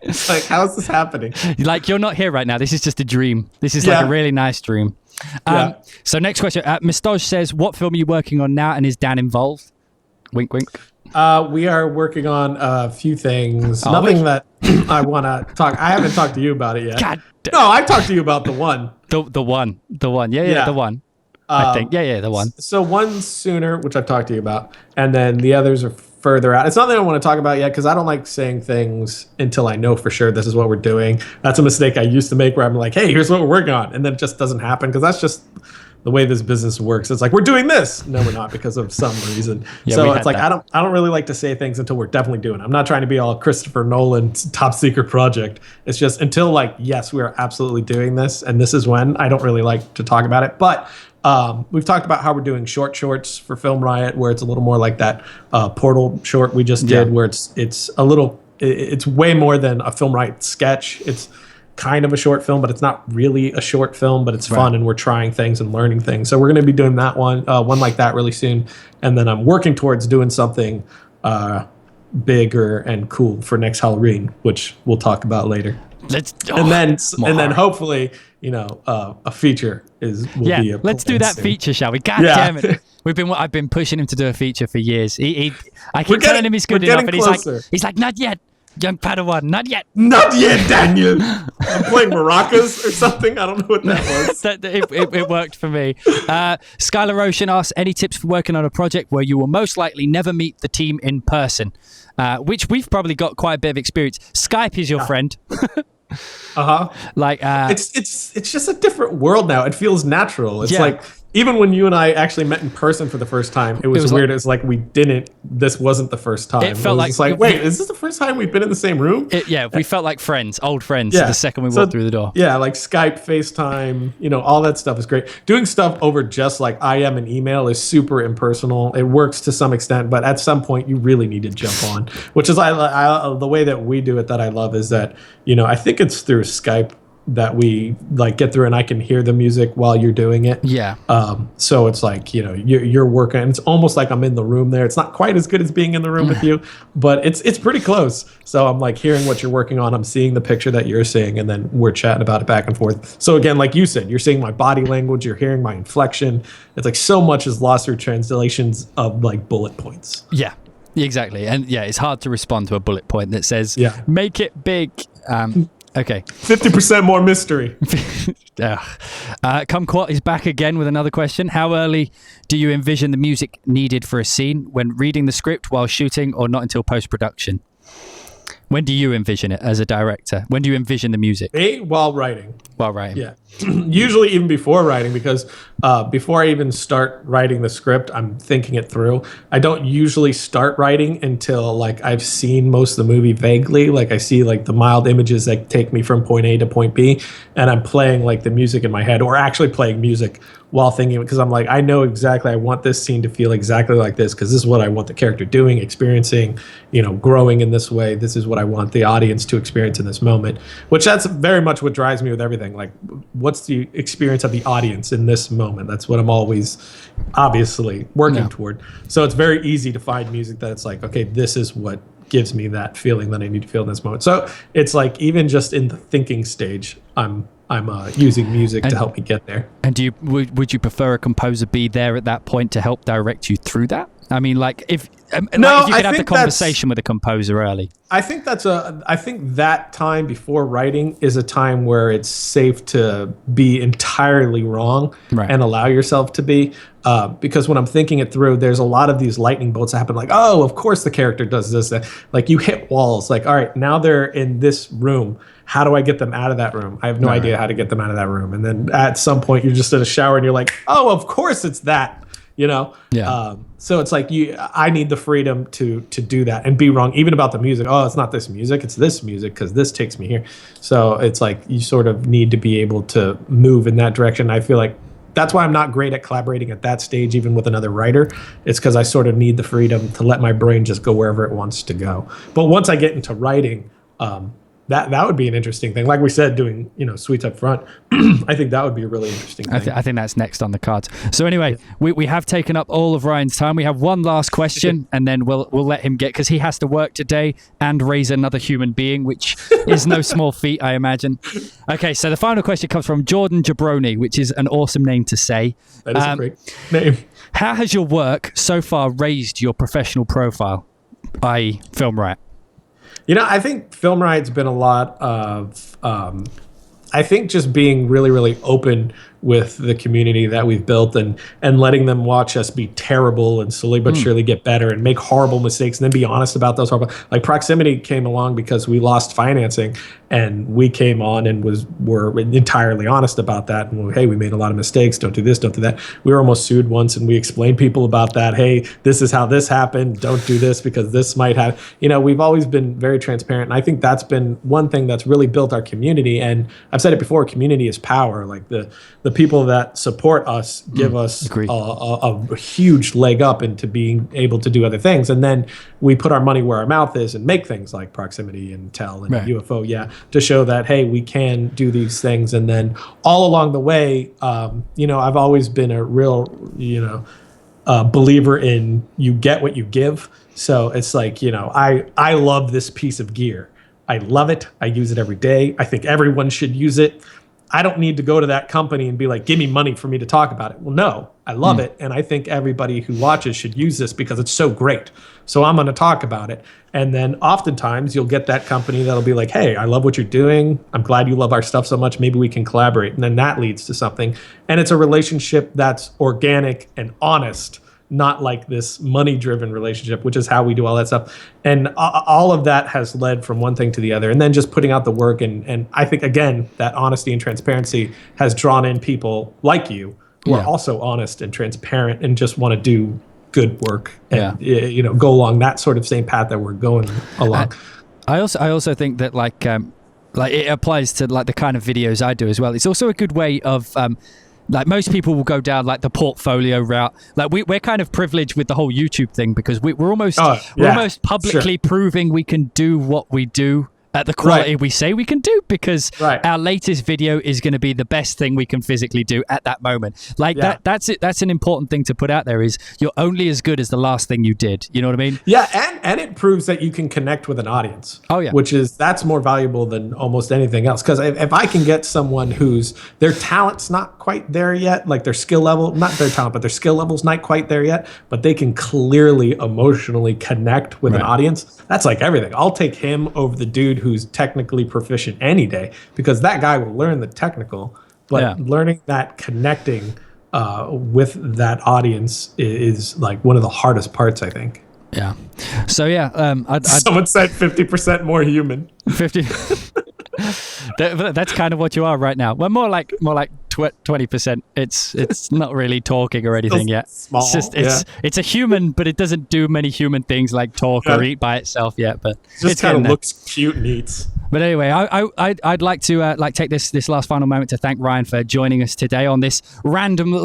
It's like, how is this happening? Like, you're not here right now. This is just a dream. This is like a really nice dream. So next question. Mistoj says, what film are you working on now, and is Dan involved? Wink, wink. We are working on a few things. Nothing that I want to talk. I haven't talked to you about it yet. No, I talked to you about the one. The one. Yeah, the one. I think. Yeah, the one. So one's sooner, which I've talked to you about, and then the others are further out. It's not that I want to talk about yet because I don't like saying things until I know for sure this is what we're doing. That's a mistake I used to make where I'm like, hey, here's what we're working on. And then it just doesn't happen because that's just the way this business works. It's like, we're doing this. No, we're not because of some reason. So it's like, I don't really like to say things until we're definitely doing it. I'm not trying to be all Christopher Nolan's top secret project. It's just until like, yes, we are absolutely doing this. And this is when I don't really like to talk about it. But we've talked about how we're doing shorts for Film Riot, where it's a little more like that Portal short we just did, where it's way more than a Film Riot sketch. It's kind of a short film, but it's not really a short film, but it's fun and we're trying things and learning things. So we're going to be doing that one like that really soon. And then I'm working towards doing something bigger and cool for next Halloween, which we'll talk about later. And then hopefully, a feature will be a let's do that feature, shall we? God damn it. I've been pushing him to do a feature for years. I keep telling him he's good enough, and he's like, not yet. Young Padawan, not yet. Not yet, Daniel. I'm playing maracas or something. I don't know what that was. It worked for me. Skylar Ocean asks, any tips for working on a project where you will most likely never meet the team in person? Which we've probably got quite a bit of experience. Skype is your friend. Like it's just a different world now. It feels natural. It's like even when you and I actually met in person for the first time, it was weird. It's like this wasn't the first time. It felt like wait, is this the first time we've been in the same room? We felt like friends, old friends, the second we walked through the door. Yeah, like Skype, FaceTime, all that stuff is great. Doing stuff over just like IM and email is super impersonal. It works to some extent, but at some point you really need to jump on, which is the way that we do it that I love is that, I think it's through Skype that we like get through and I can hear the music while you're doing it. Yeah. So it's like, you're working and it's almost like I'm in the room there. It's not quite as good as being in the room with you, but it's pretty close. So I'm like hearing what you're working on. I'm seeing the picture that you're seeing and then we're chatting about it back and forth. So again, like you said, you're seeing my body language, you're hearing my inflection. It's like so much is lost through translations of like bullet points. Yeah, exactly. And it's hard to respond to a bullet point that says, make it big. Okay. 50% more mystery. Kumquat is back again with another question. How early do you envision the music needed for a scene? When reading the script while shooting or not until post-production? When do you envision it as a director? When do you envision the music? Me? While writing. Yeah. Usually even before writing, because before I even start writing the script, I'm thinking it through. I don't usually start writing until like I've seen most of the movie vaguely. Like I see like the mild images that take me from point A to point B, and I'm playing like the music in my head or actually playing music while thinking, because I'm like, I know exactly, I want this scene to feel exactly like this because this is what I want the character doing, experiencing, growing in this way. This is what I want the audience to experience in this moment, which that's very much what drives me with everything. Like, what's the experience of the audience in this moment? That's what I'm always obviously working toward. So it's very easy to find music that it's like, okay, this is what gives me that feeling that I need to feel in this moment. So it's like even just in the thinking stage, I'm using music to help me get there. And would you prefer a composer be there at that point to help direct you through that? I mean, like if you could have the conversation with a composer early. I think that time before writing is a time where it's safe to be entirely wrong and allow yourself to be. Because when I'm thinking it through, there's a lot of these lightning bolts that happen. Like, oh, of course the character does this. Like you hit walls. Like, all right, now they're in this room. How do I get them out of that room? I have no idea how to get them out of that room. And then at some point you're just in a shower and you're like, oh, of course it's that. So it's like I need the freedom to do that and be wrong, even about the music. Oh, it's not this music, it's this music because this takes me here. So it's like you sort of need to be able to move in that direction. I feel like that's why I'm not great at collaborating at that stage, even with another writer. It's because I sort of need the freedom to let my brain just go wherever it wants to go. But once I get into writing, that would be an interesting thing. Like we said, doing suites up front. I think that would be a really interesting thing. I think that's next on the cards. So anyway, we have taken up all of Ryan's time. We have one last question, and then we'll let him get, because he has to work today and raise another human being, which is no small feat, I imagine. Okay, so the final question comes from Jordan Jabroni, which is an awesome name to say. That is a great name. How has your work so far raised your professional profile, i.e. Film Riot? I think Film Riot's been a lot of, I think just being really, really open with the community that we've built, and letting them watch us be terrible and slowly but surely get better and make horrible mistakes and then be honest about those horrible. Like Proximity came along because we lost financing, and we came on and were entirely honest about that. And hey, we made a lot of mistakes. Don't do this. Don't do that. We were almost sued once, and we explained people about that. Hey, this is how this happened. Don't do this because this might have. We've always been very transparent, and I think that's been one thing that's really built our community. And I've said it before: community is power. Like the people that support us give us a huge leg up into being able to do other things, and then we put our money where our mouth is and make things like Proximity and Tell and UFO, to show that hey, we can do these things. And then all along the way, I've always been a real believer in you get what you give. So it's like, I love this piece of gear. I love it. I use it every day. I think everyone should use it. I don't need to go to that company and be like, give me money for me to talk about it. Well, no, I love it. And I think everybody who watches should use this because it's so great. So I'm going to talk about it. And then oftentimes you'll get that company that'll be like, hey, I love what you're doing. I'm glad you love our stuff so much. Maybe we can collaborate. And then that leads to something. And it's a relationship that's organic and honest, not like this money-driven relationship, which is how we do all that stuff. And all of that has led from one thing to the other. And then just putting out the work. And I think, again, that honesty and transparency has drawn in people like you who are also honest and transparent and just want to do good work and go along that sort of same path that we're going along. I also think that like it applies to like the kind of videos I do as well. It's also a good way of like most people will go down like the portfolio route. Like we're kind of privileged with the whole YouTube thing because we're almost publicly proving we can do what we do at the quality we say we can do, because our latest video is going to be the best thing we can physically do at that moment. Like that's it. That's an important thing to put out there, is you're only as good as the last thing you did. You know what I mean? Yeah. And it proves that you can connect with an audience. Oh yeah. That's more valuable than almost anything else. Because if I can get someone whose their talent's not quite there yet, like their skill level, not their talent, but their skill level's not quite there yet, but they can clearly emotionally connect with an audience, that's like everything. I'll take him over the dude who's technically proficient any day, because that guy will learn the technical, but learning that connecting with that audience is like one of the hardest parts, I think. Yeah. So someone said 50% more human. 50. That's kind of what you are right now. Well, more like 20%. It's not really talking or anything yet. Small, it's a human, but it doesn't do many human things like talk or eat by itself yet. But just kind of looks cute and eats. But anyway, I'd like to take this last final moment to thank Ryan for joining us today on this random,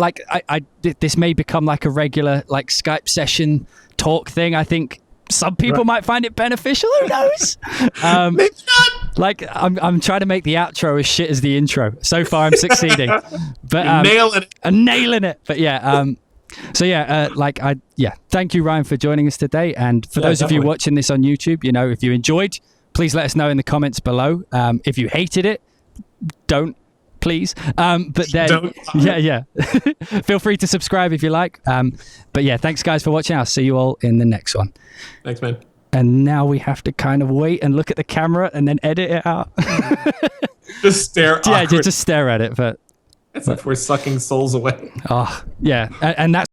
this may become like a regular like Skype session talk thing. I think some people might find it beneficial. Who knows? Maybe not. Like I'm trying to make the outro as shit as the intro. So far, I'm succeeding. But nailing it. I'm nailing it. But yeah. Thank you, Ryan, for joining us today. And for those of you watching this on YouTube, if you enjoyed, please let us know in the comments below. If you hated it, don't, please. But then, feel free to subscribe if you like. But yeah, thanks guys for watching. I'll see you all in the next one. Thanks, man. And now we have to kind of wait and look at the camera and then edit it out. Just stare. Yeah, just stare at it. But it's like we're sucking souls away. Oh, yeah. And that's